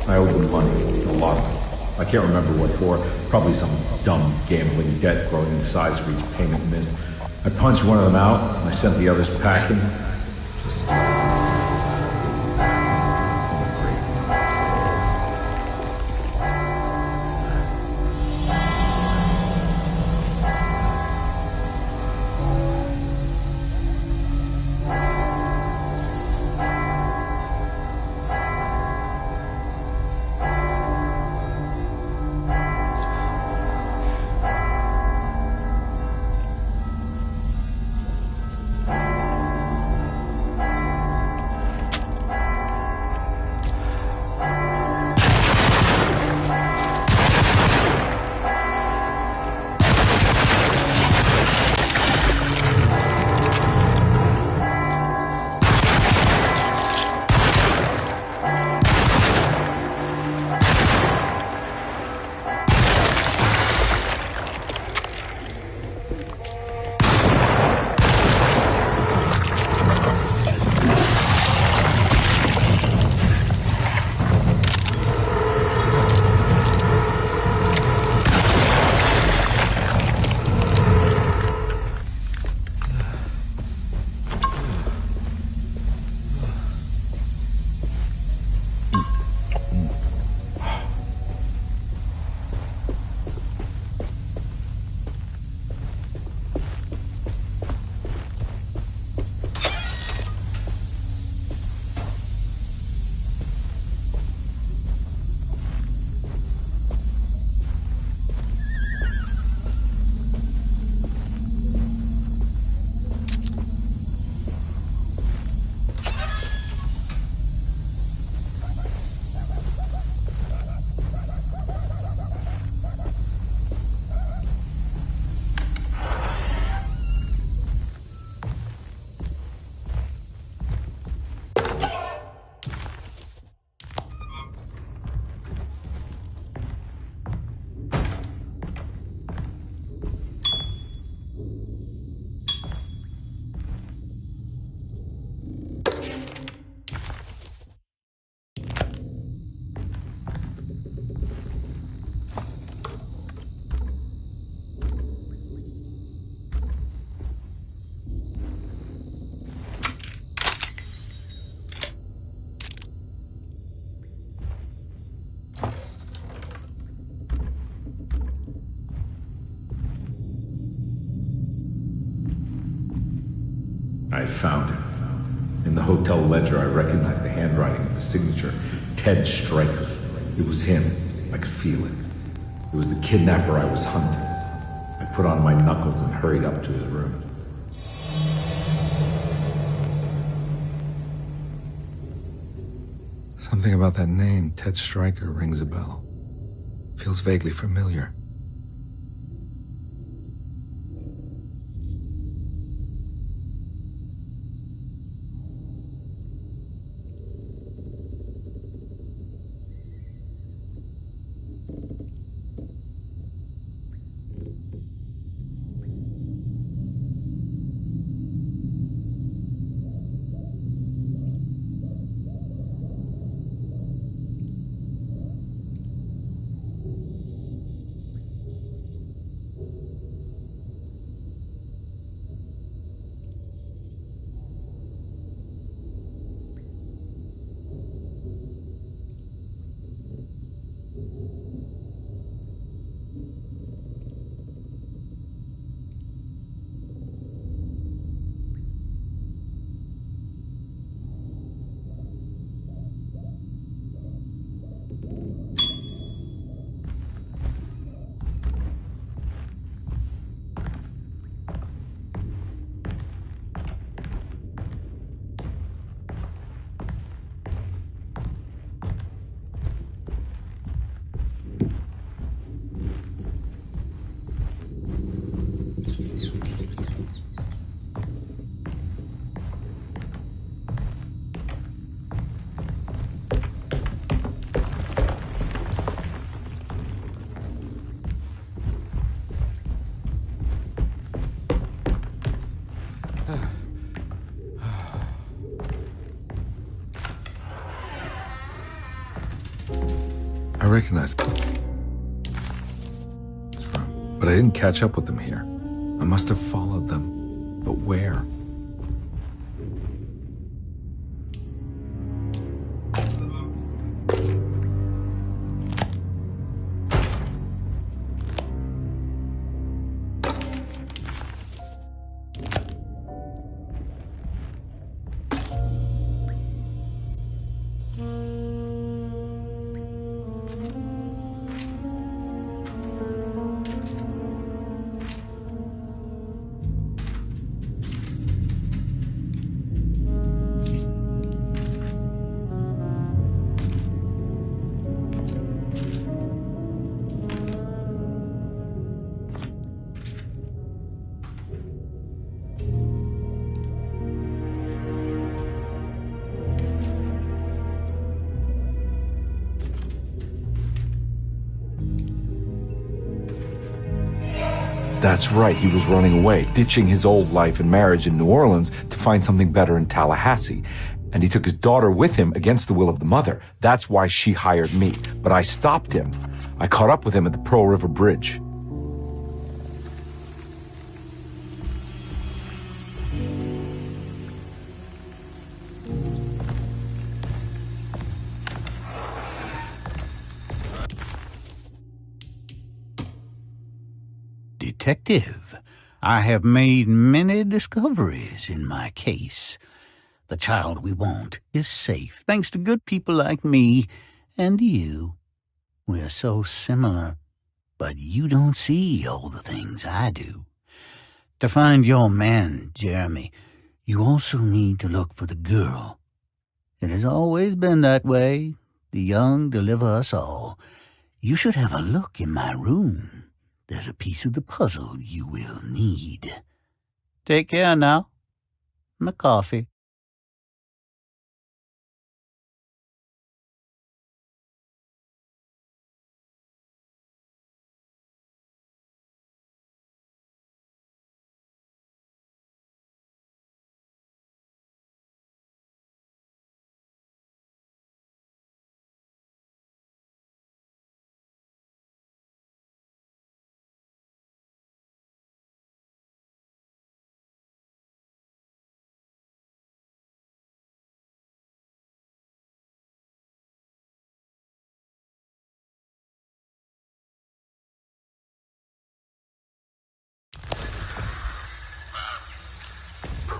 I owed them money, a lot of it. I can't remember what for. Probably some dumb gambling debt growing in size for each payment missed. I punched one of them out, and I sent the others packing. Just I found him. In the hotel ledger, I recognized the handwriting of the signature, Ted Stryker. It was him. I could feel it. It was the kidnapper I was hunting. I put on my knuckles and hurried up to his room. Something about that name, Ted Stryker, rings a bell. Feels vaguely familiar. I recognize this room, but I didn't catch up with them here. I must have followed them, but where? That's right, he was running away, ditching his old life and marriage in New Orleans to find something better in Tallahassee. And he took his daughter with him against the will of the mother. That's why she hired me. But I stopped him. I caught up with him at the Pearl River Bridge. Detective, I have made many discoveries in my case. The child we want is safe, thanks to good people like me and you. We're so similar, but you don't see all the things I do. To find your man, Jeremy, you also need to look for the girl. It has always been that way. The young deliver us all. You should have a look in my room. There's a piece of the puzzle you will need. Take care now. My coffee.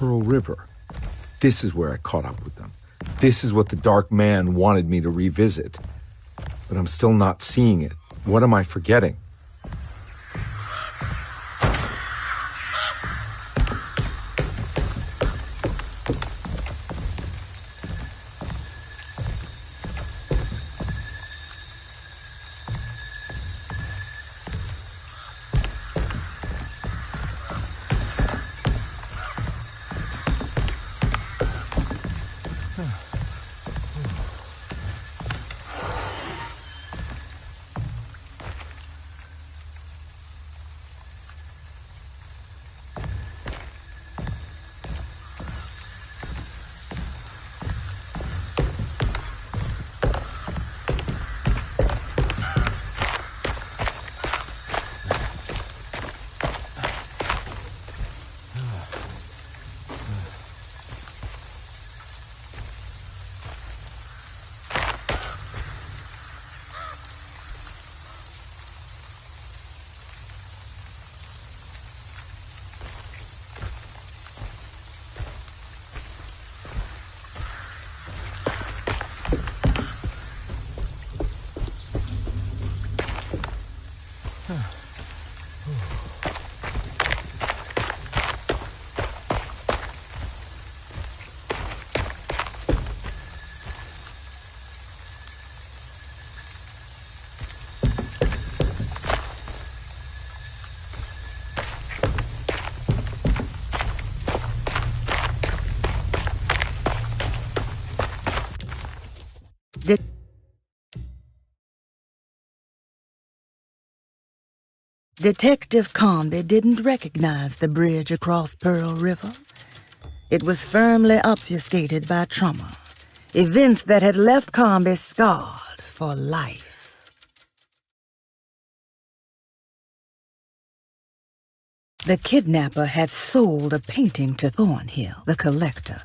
Pearl River. This is where I caught up with them. This is what the Dark Man wanted me to revisit. But I'm still not seeing it. What am I forgetting? Detective Conby didn't recognize the bridge across Pearl River. It was firmly obfuscated by trauma, events that had left Conby scarred for life. The kidnapper had sold a painting to Thornhill, the collector.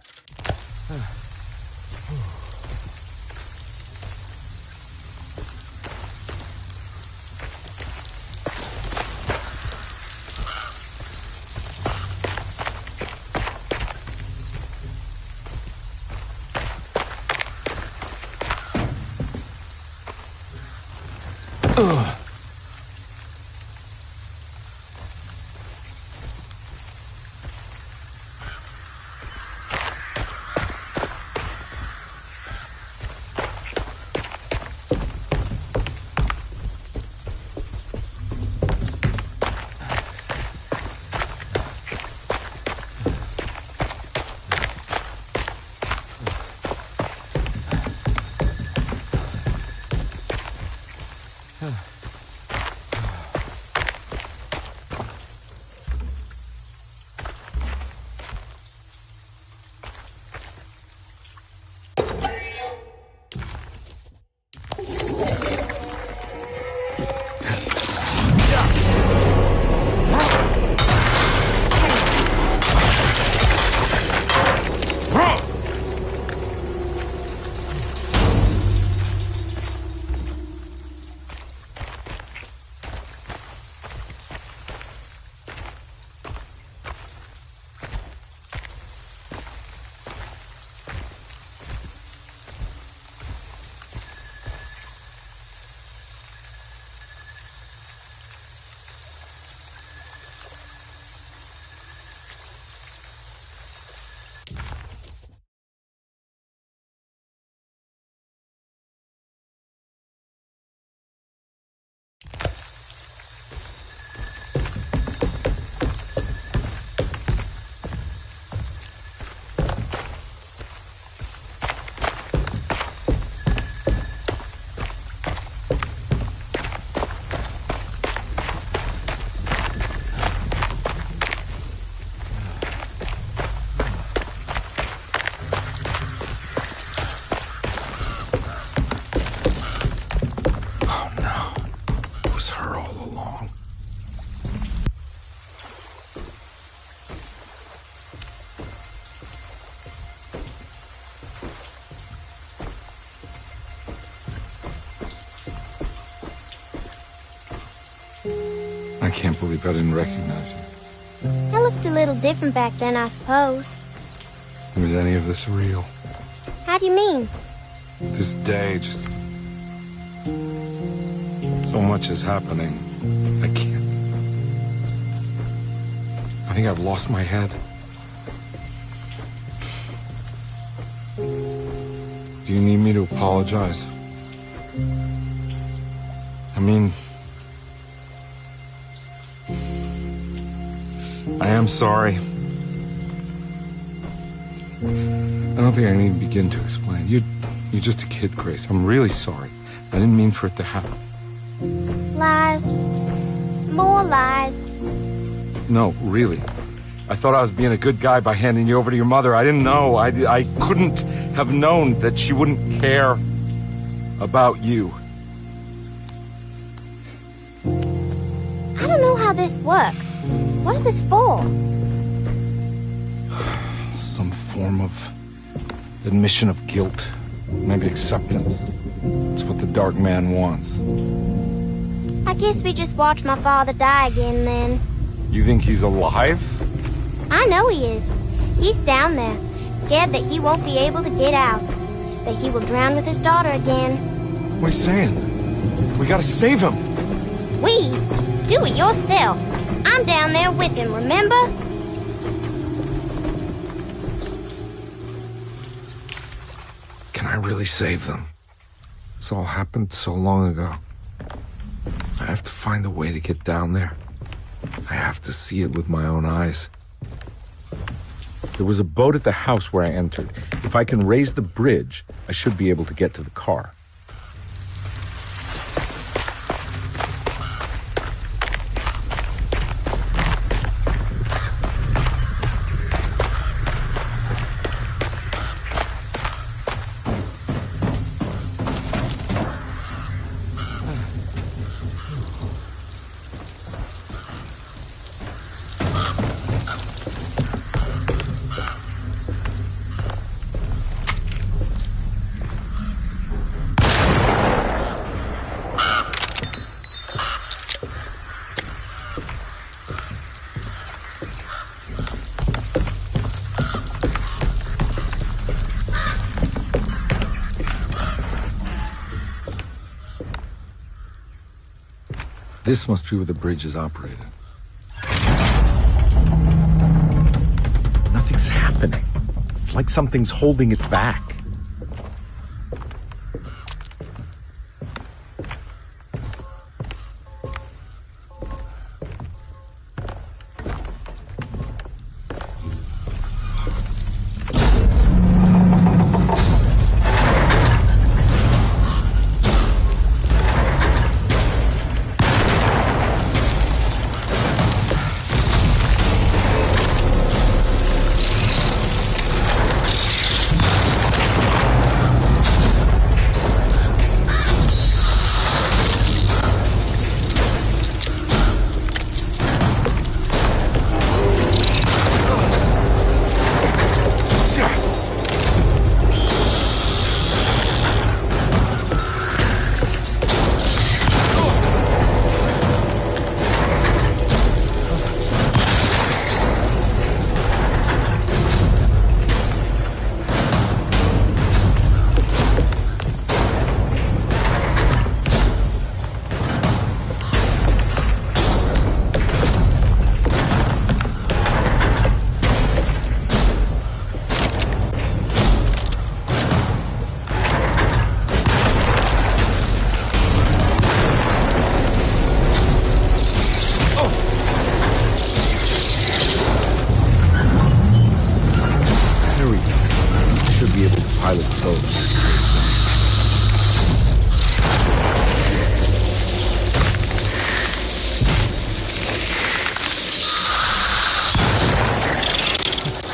I can't believe I didn't recognize you. I looked a little different back then, I suppose. Was any of this real? How do you mean? This day, just... so much is happening. I can't... I think I've lost my head. Do you need me to apologize? I mean... I am sorry. I don't think I need to begin to explain. You're just a kid, Grace. I'm really sorry. I didn't mean for it to happen. Lies. More lies. No, really. I thought I was being a good guy by handing you over to your mother. I didn't know. I couldn't have known that she wouldn't care about you. I don't know how this works. What is this for? Some form of admission of guilt. Maybe acceptance. It's what the Dark Man wants. I guess we just watch my father die again, then. You think he's alive? I know he is. He's down there, scared that he won't be able to get out. That he will drown with his daughter again. What are you saying? We gotta save him. We? Do it yourself. I'm down there with him, remember? Can I really save them? This all happened so long ago. I have to find a way to get down there. I have to see it with my own eyes. There was a boat at the house where I entered. If I can raise the bridge, I should be able to get to the car. This must be where the bridge is operated. Nothing's happening. It's like something's holding it back.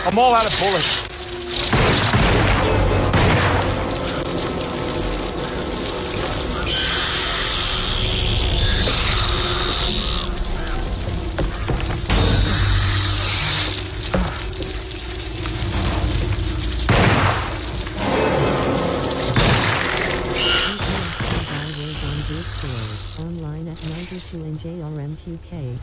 I'm all out of bullets. Online at 92 in JRMQK.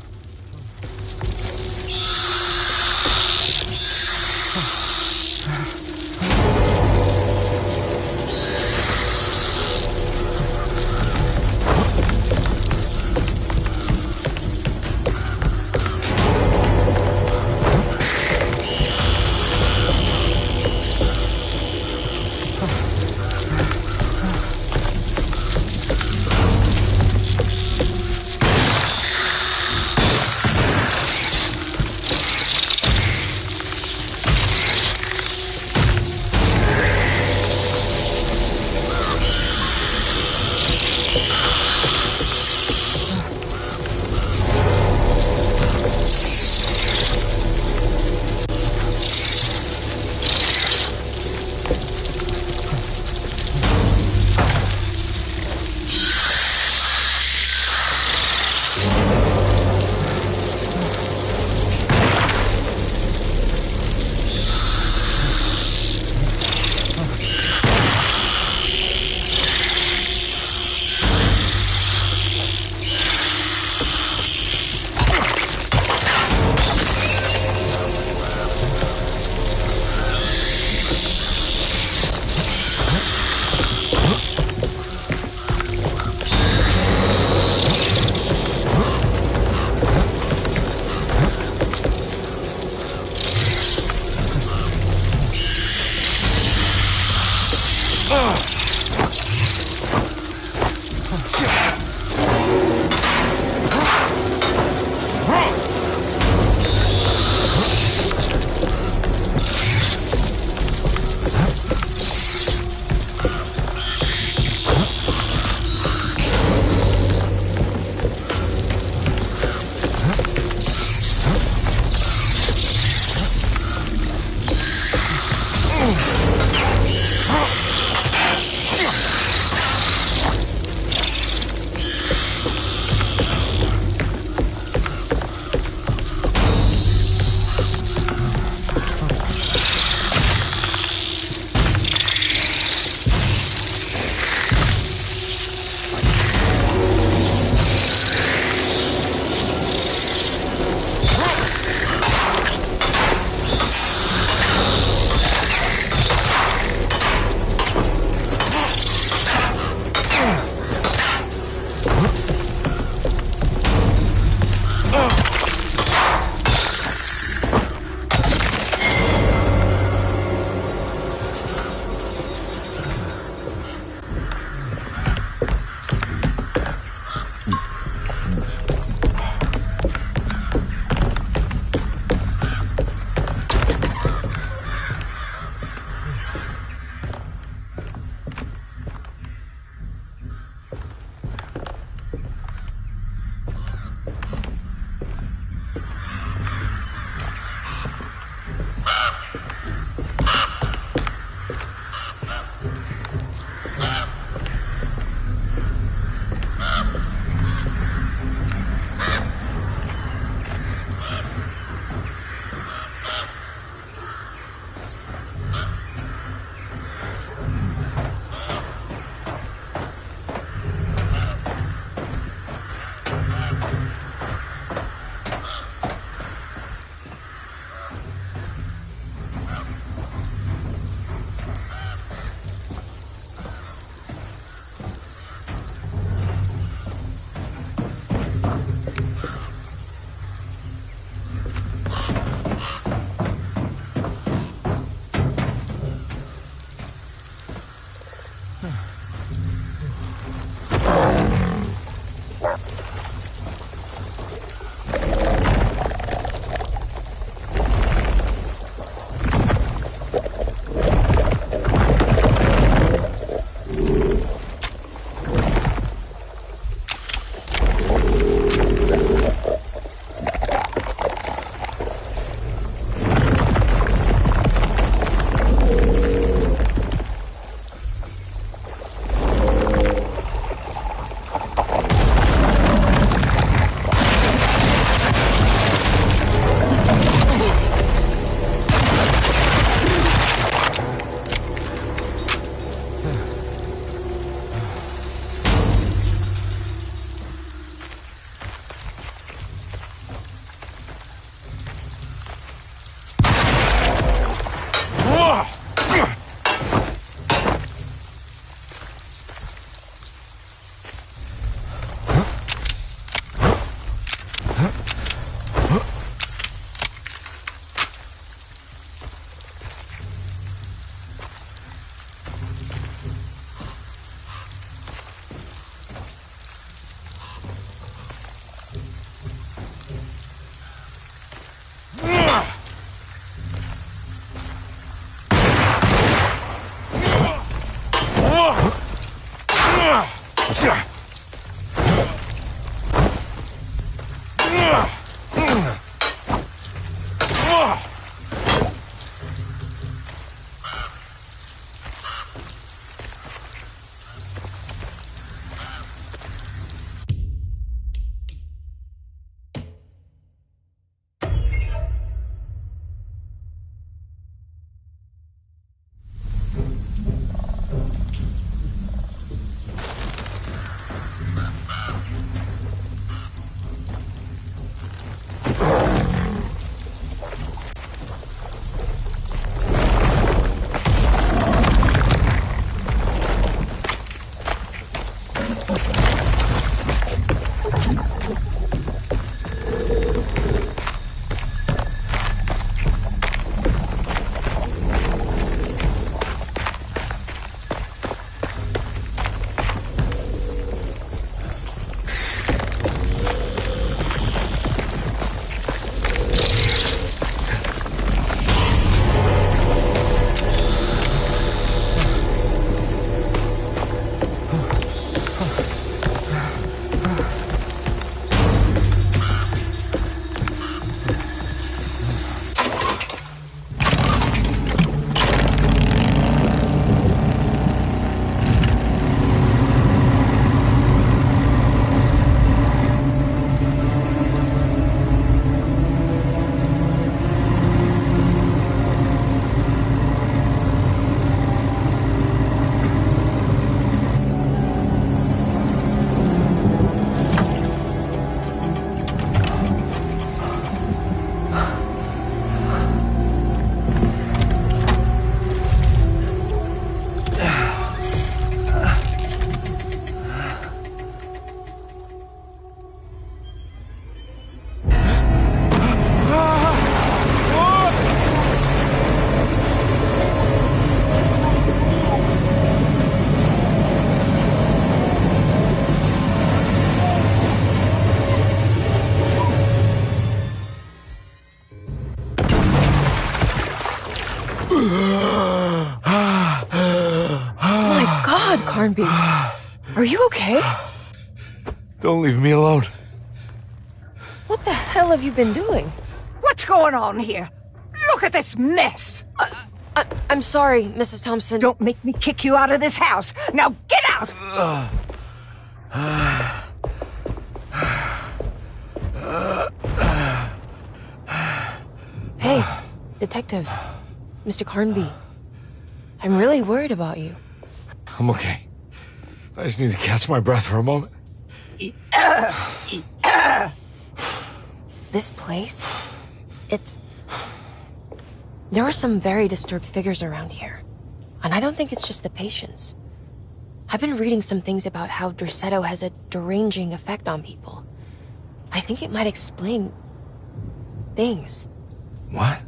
Carnby, are you okay? Don't leave me alone. What the hell have you been doing? What's going on here? Look at this mess! I'm sorry, Mrs. Thompson. Don't make me kick you out of this house. Now get out! Hey, Detective. Mr. Carnby. I'm really worried about you. I'm okay. I just need to catch my breath for a moment. This place? There are some very disturbed figures around here. And I don't think it's just the patients. I've been reading some things about how Derceto has a deranging effect on people. I think it might explain things. What?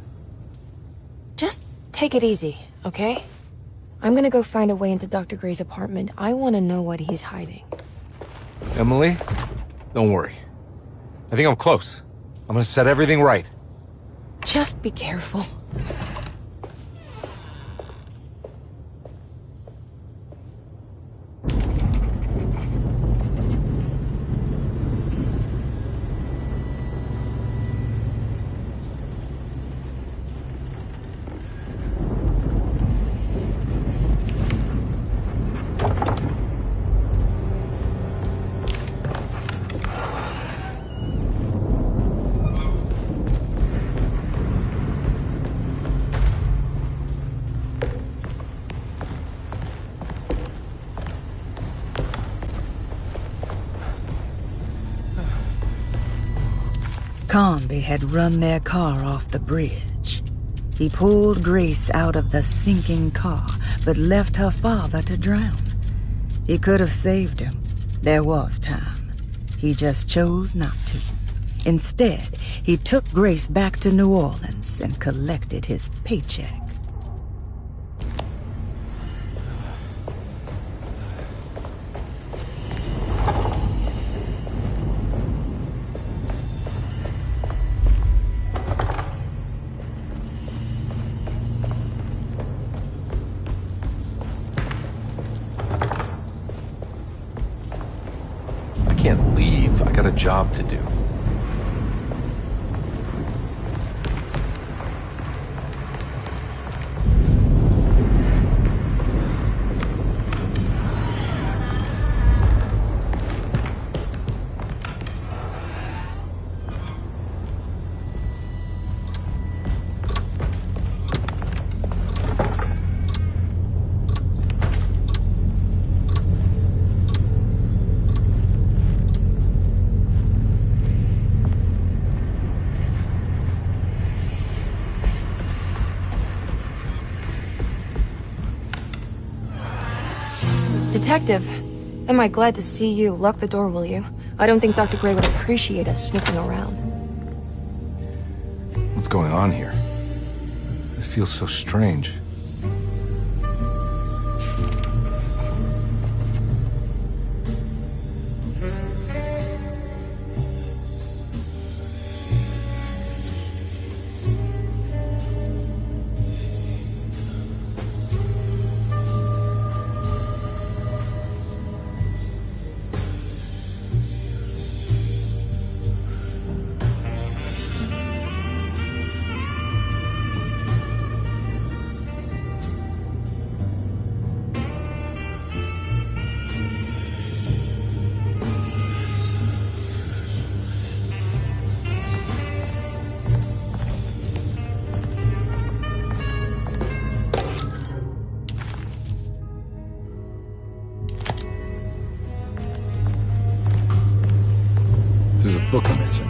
Just take it easy, okay? I'm gonna go find a way into Dr. Gray's apartment. I want to know what he's hiding. Emily, don't worry. I think I'm close. I'm gonna set everything right. Just be careful. Carnby had run their car off the bridge. He pulled Grace out of the sinking car, but left her father to drown. He could have saved him. There was time. He just chose not to. Instead, he took Grace back to New Orleans and collected his paycheck. I can't leave. I got a job to do. Detective, am I glad to see you? Lock the door, will you? I don't think Dr. Gray would appreciate us snooping around. What's going on here? This feels so strange. There's a book missing.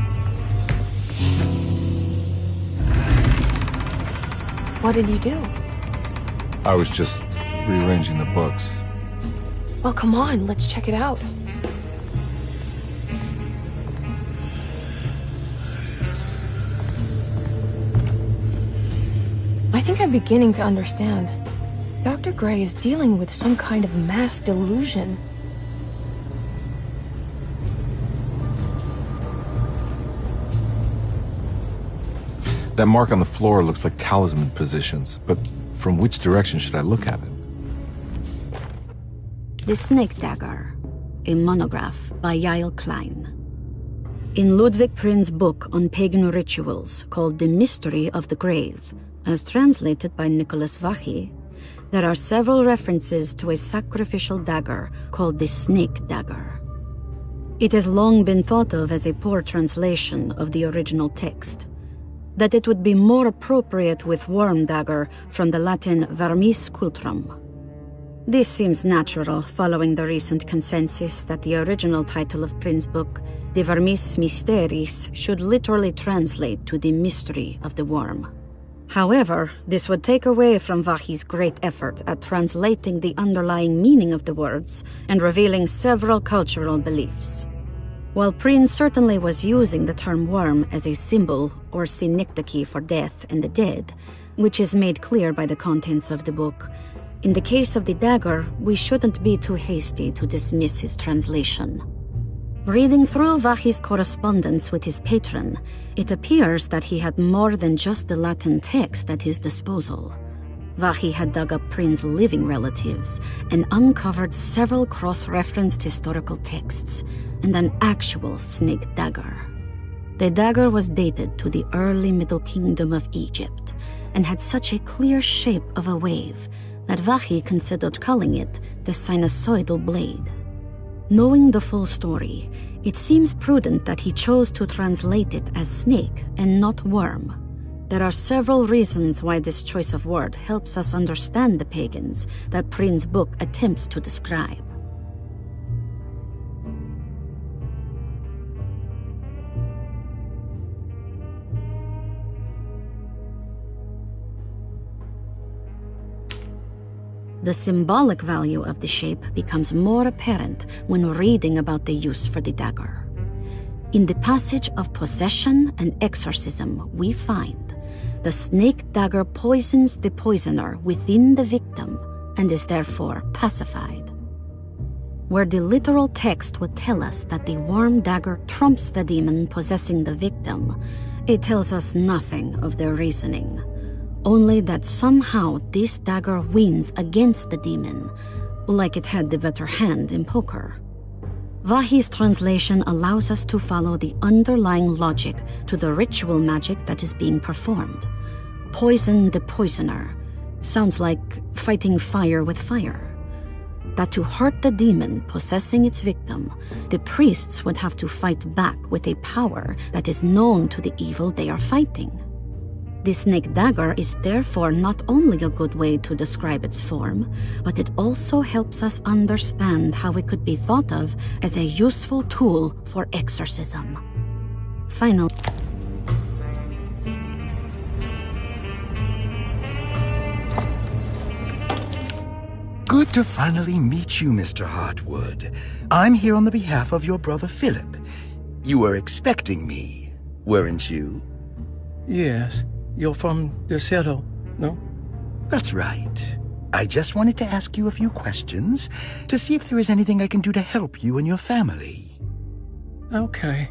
What did you do? I was just rearranging the books. Well, come on, let's check it out. I think I'm beginning to understand. Dr. Gray is dealing with some kind of mass delusion. That mark on the floor looks like talisman positions, but from which direction should I look at it? The Snake Dagger, a monograph by Yael Klein. In Ludwig Prin's book on pagan rituals called The Mystery of the Grave, as translated by Nicholas Vachy, there are several references to a sacrificial dagger called the Snake Dagger. It has long been thought of as a poor translation of the original text, that it would be more appropriate with worm dagger from the Latin vermis cultrum. This seems natural following the recent consensus that the original title of Prin's book, De Vermis Mysteris, should literally translate to the mystery of the worm. However, this would take away from Vachy's great effort at translating the underlying meaning of the words and revealing several cultural beliefs. While Prin certainly was using the term worm as a symbol or synecdoche for death and the dead, which is made clear by the contents of the book, in the case of the dagger, we shouldn't be too hasty to dismiss his translation. Reading through Vachy's correspondence with his patron, it appears that he had more than just the Latin text at his disposal. Vachy had dug up Prin's living relatives and uncovered several cross-referenced historical texts and an actual snake dagger. The dagger was dated to the early Middle Kingdom of Egypt and had such a clear shape of a wave that Vachy considered calling it the sinusoidal blade. Knowing the full story, it seems prudent that he chose to translate it as snake and not worm. There are several reasons why this choice of word helps us understand the pagans that Prin's book attempts to describe. The symbolic value of the shape becomes more apparent when reading about the use for the dagger. In the passage of possession and exorcism, we find the snake dagger poisons the poisoner within the victim and is therefore pacified. Where the literal text would tell us that the worm dagger trumps the demon possessing the victim, it tells us nothing of their reasoning. Only that somehow this dagger wins against the demon, like it had the better hand in poker. Vachy's translation allows us to follow the underlying logic to the ritual magic that is being performed. Poison the poisoner sounds like fighting fire with fire. That to hurt the demon possessing its victim, the priests would have to fight back with a power that is known to the evil they are fighting. The snake dagger is therefore not only a good way to describe its form, but it also helps us understand how it could be thought of as a useful tool for exorcism. Finally, good to finally meet you, Mr. Hartwood. I'm here on the behalf of your brother Philip. You were expecting me, weren't you? Yes. You're from Derceto, no? That's right. I just wanted to ask you a few questions to see if there is anything I can do to help you and your family. Okay.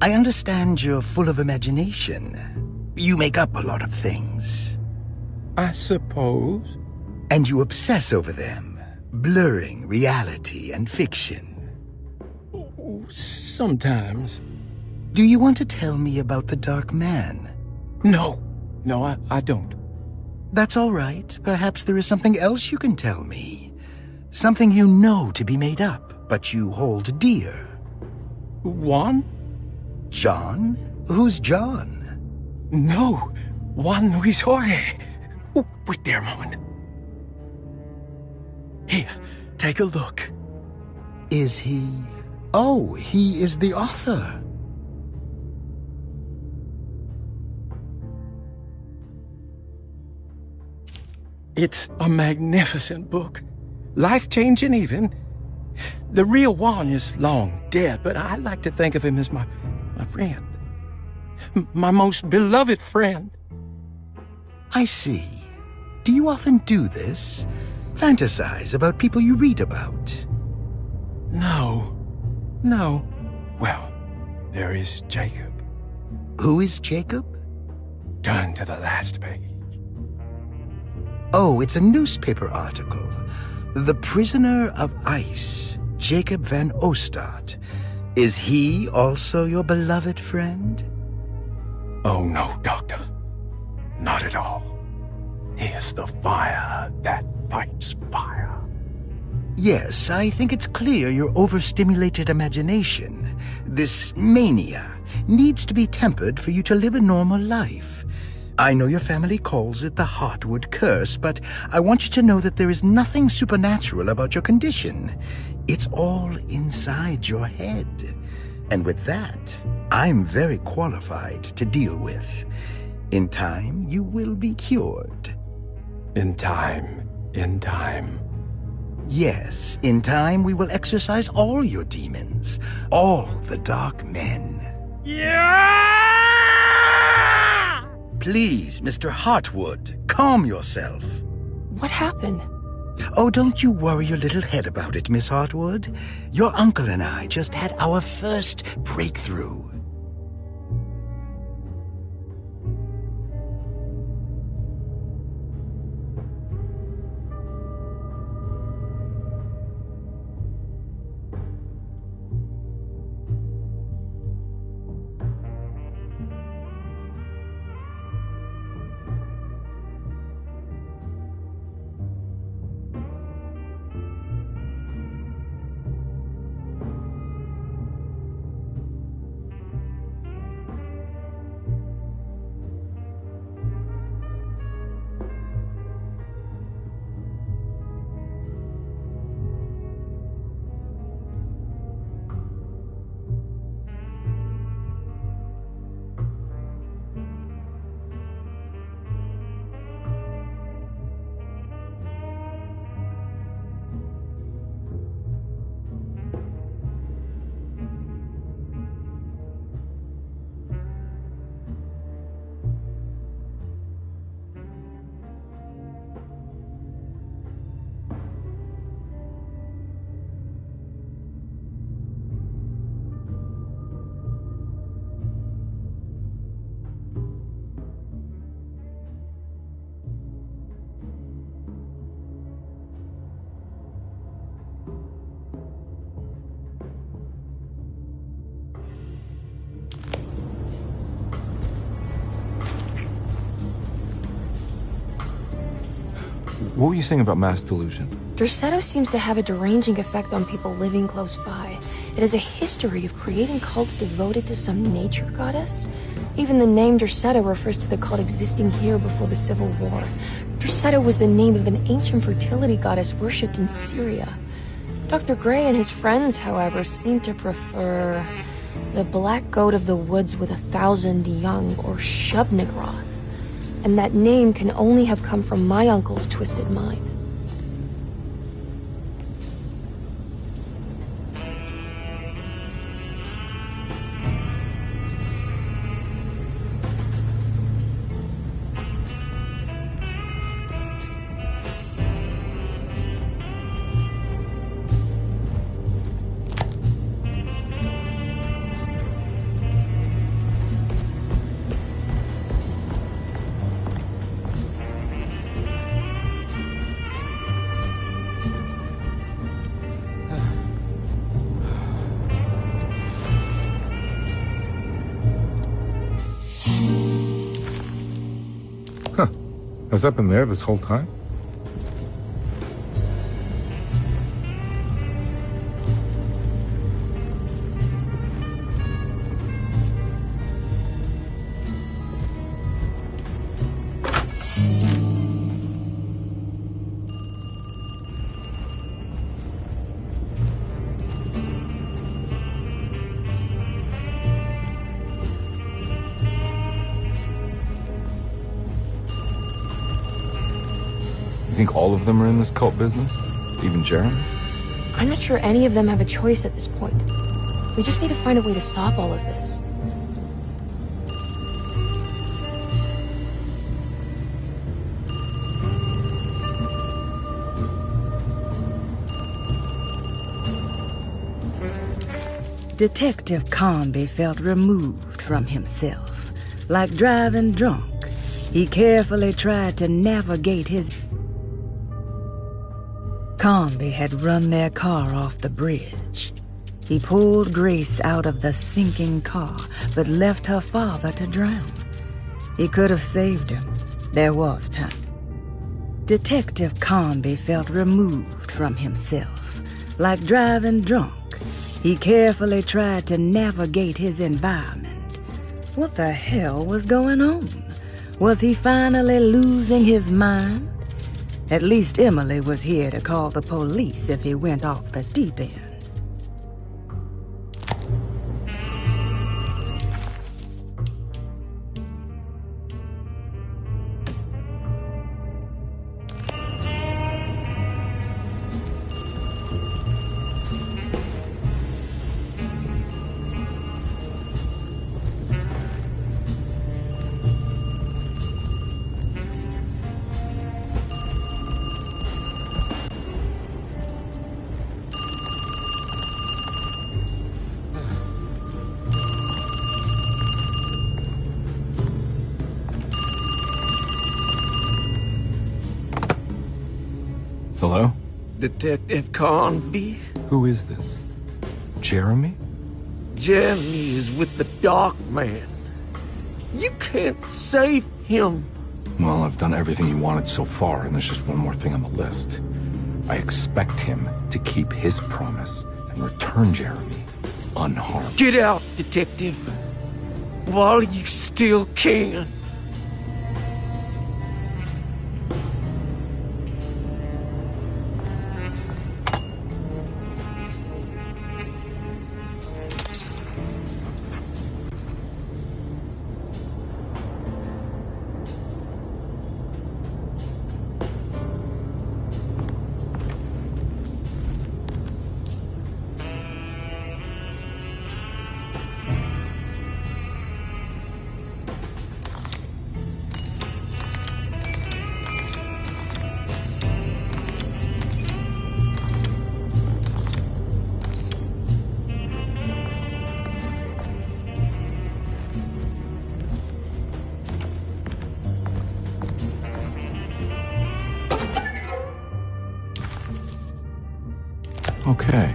I understand you're full of imagination. You make up a lot of things. I suppose. And you obsess over them, blurring reality and fiction. Sometimes. Do you want to tell me about the Dark Man? No, I don't. That's all right. Perhaps there is something else you can tell me. Something you know to be made up, but you hold dear. Juan? John? Who's John? No, Juan Luis Jorge. Oh, wait there a moment. Here, take a look. Is he... Oh, he is the author. It's a magnificent book. Life-changing even. The real Juan is long dead, but I like to think of him as my friend. My most beloved friend. I see. Do you often do this? Fantasize about people you read about? No. Well, there is Jacob. Who is Jacob? Turn to the last page. Oh, it's a newspaper article. The prisoner of ice, Jacob van Ostad. Is he also your beloved friend? Oh no, Doctor. Not at all. He is the fire that fights fire. Yes, I think it's clear your overstimulated imagination, this mania, needs to be tempered for you to live a normal life. I know your family calls it the Heartwood Curse, but I want you to know that there is nothing supernatural about your condition. It's all inside your head. And with that, I'm very qualified to deal with. In time, you will be cured. In time. Yes, in time we will exorcise all your demons, all the dark men. Yeah! Please, Mr. Heartwood, calm yourself. What happened? Oh, don't you worry your little head about it, Miss Heartwood. Your uncle and I just had our first breakthrough. What were you saying about mass delusion? Derceto seems to have a deranging effect on people living close by. It has a history of creating cults devoted to some nature goddess. Even the name Derceto refers to the cult existing here before the Civil War. Derceto was the name of an ancient fertility goddess worshipped in Syria. Dr. Gray and his friends, however, seem to prefer the Black Goat of the Woods with 1,000 Young, or Shub-Nigroth. And that name can only have come from my uncle's twisted mind. Has that been there this whole time? You think all of them are in this cult business? Even Jeremy? I'm not sure any of them have a choice at this point. We just need to find a way to stop all of this. Detective Conby felt removed from himself. Like driving drunk, he carefully tried to navigate his... Conby had run their car off the bridge. He pulled Grace out of the sinking car, but left her father to drown. He could have saved him. There was time. Detective Conby felt removed from himself. Like driving drunk, he carefully tried to navigate his environment. What the hell was going on? Was he finally losing his mind? At least Emily was here to call the police if he went off the deep end. Hello? Detective Conby? Who is this? Jeremy? Jeremy is with the Dark Man. You can't save him. Well, I've done everything you wanted so far, and there's just one more thing on the list. I expect him to keep his promise and return Jeremy unharmed. Get out, Detective. While you still can. Okay.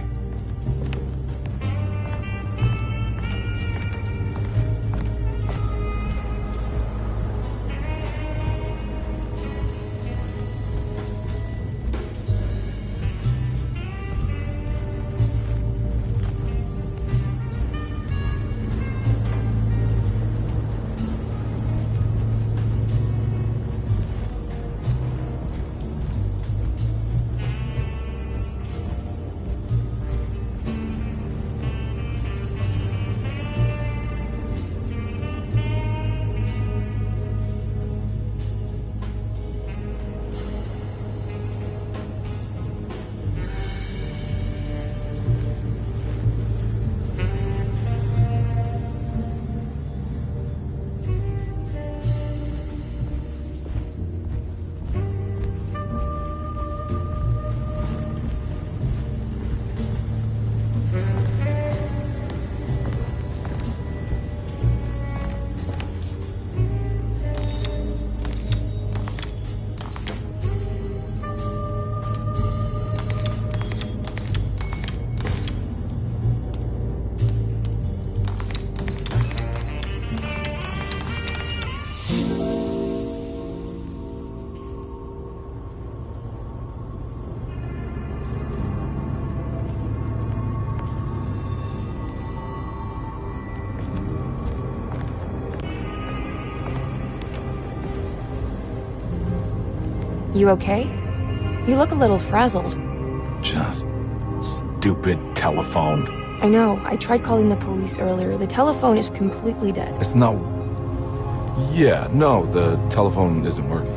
You okay? You look a little frazzled. Just stupid telephone. I know. I tried calling the police earlier. The telephone is completely dead. It's not... Yeah, no, the telephone isn't working.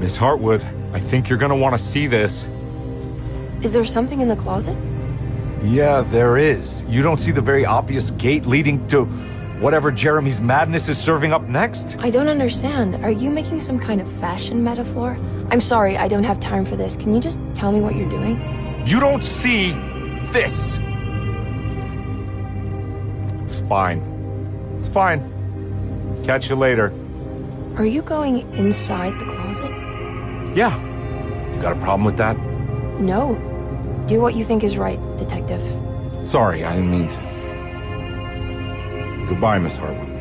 Miss Hartwood, I think you're gonna want to see this. Is there something in the closet? Yeah, there is. You don't see the very obvious gate leading to whatever Jeremy's madness is serving up next? I don't understand. Are you making some kind of fashion metaphor? I'm sorry, I don't have time for this. Can you just tell me what you're doing? You don't see this! It's fine. It's fine. Catch you later. Are you going inside the closet? Yeah. You got a problem with that? No. Do what you think is right, Detective. Sorry, I didn't mean to. Goodbye, Miss Harwood.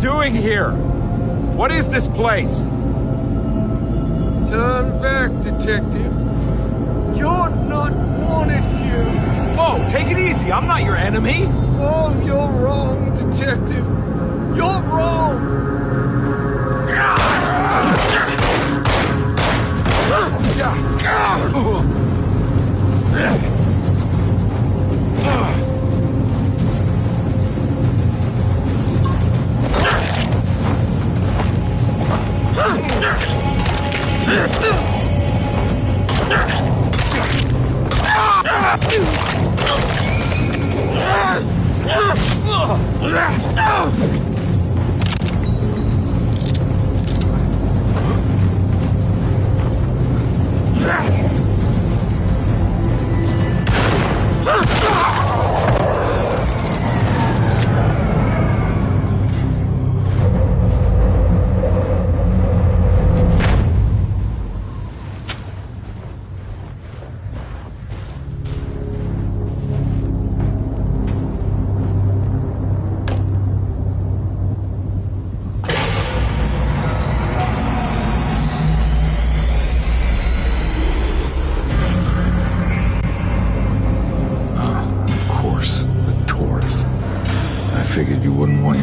doing here? What is this place? Turn back, Detective. You're not wanted here. Whoa, take it easy. I'm not your enemy. Oh, you're wrong, Detective. You're wrong.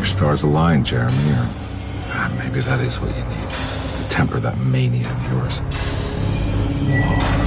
Stars align, Jeremy, or maybe that is what you need to temper that mania of yours. Whoa.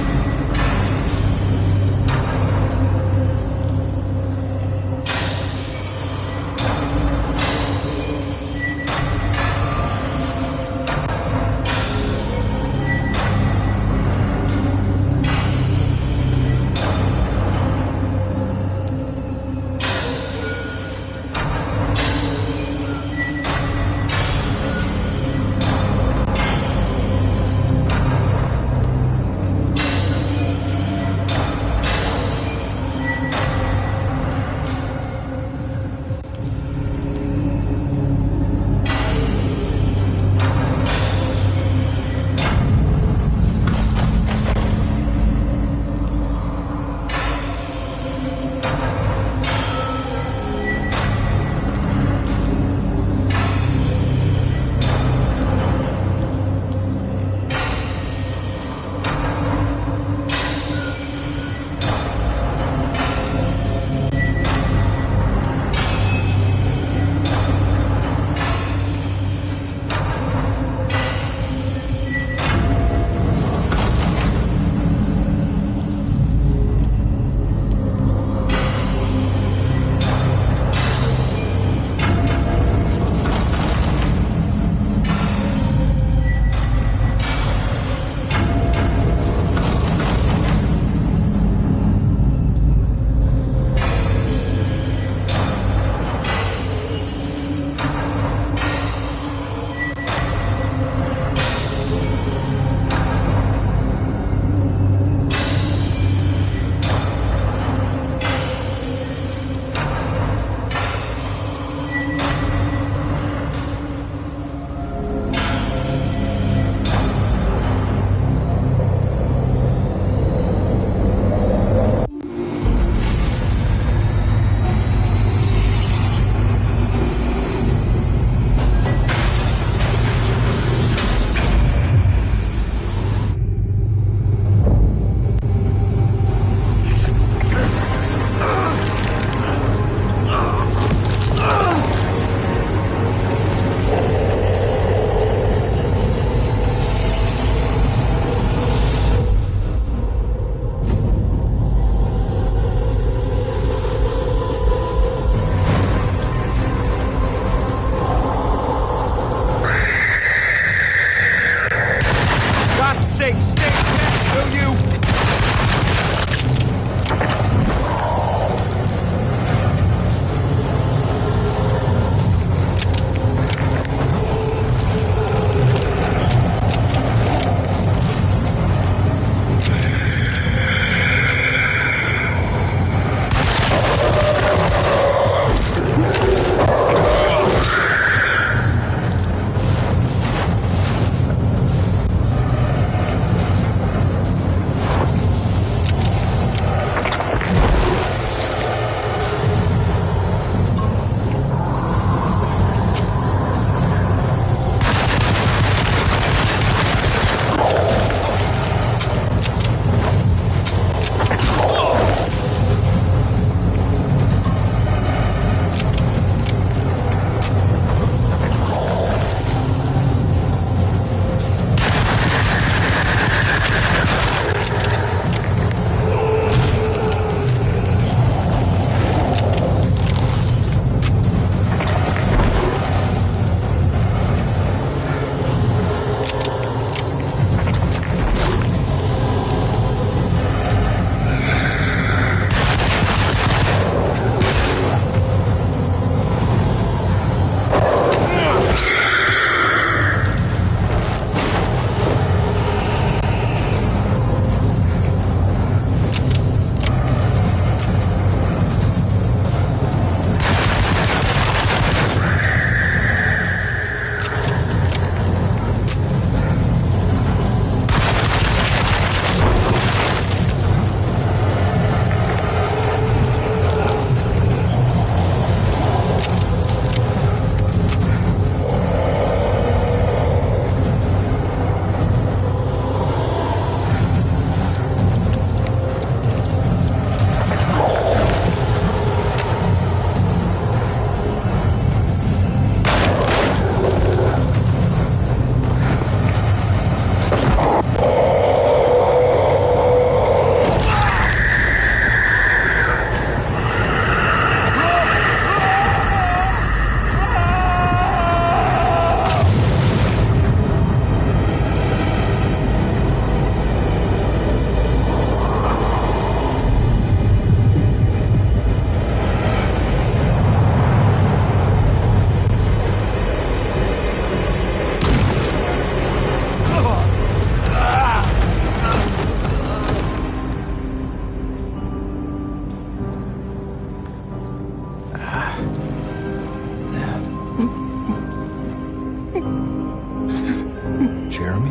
Jeremy?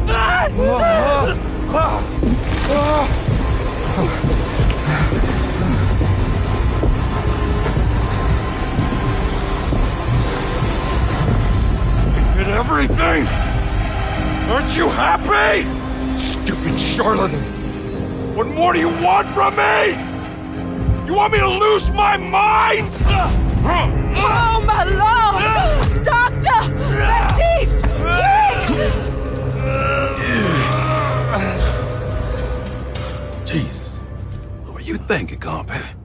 I did everything! Aren't you happy? Stupid charlatan! What more do you want from me? You want me to lose my mind? Oh, my lord! Doctor! Baptiste! Jesus. What were you thinking, compadre?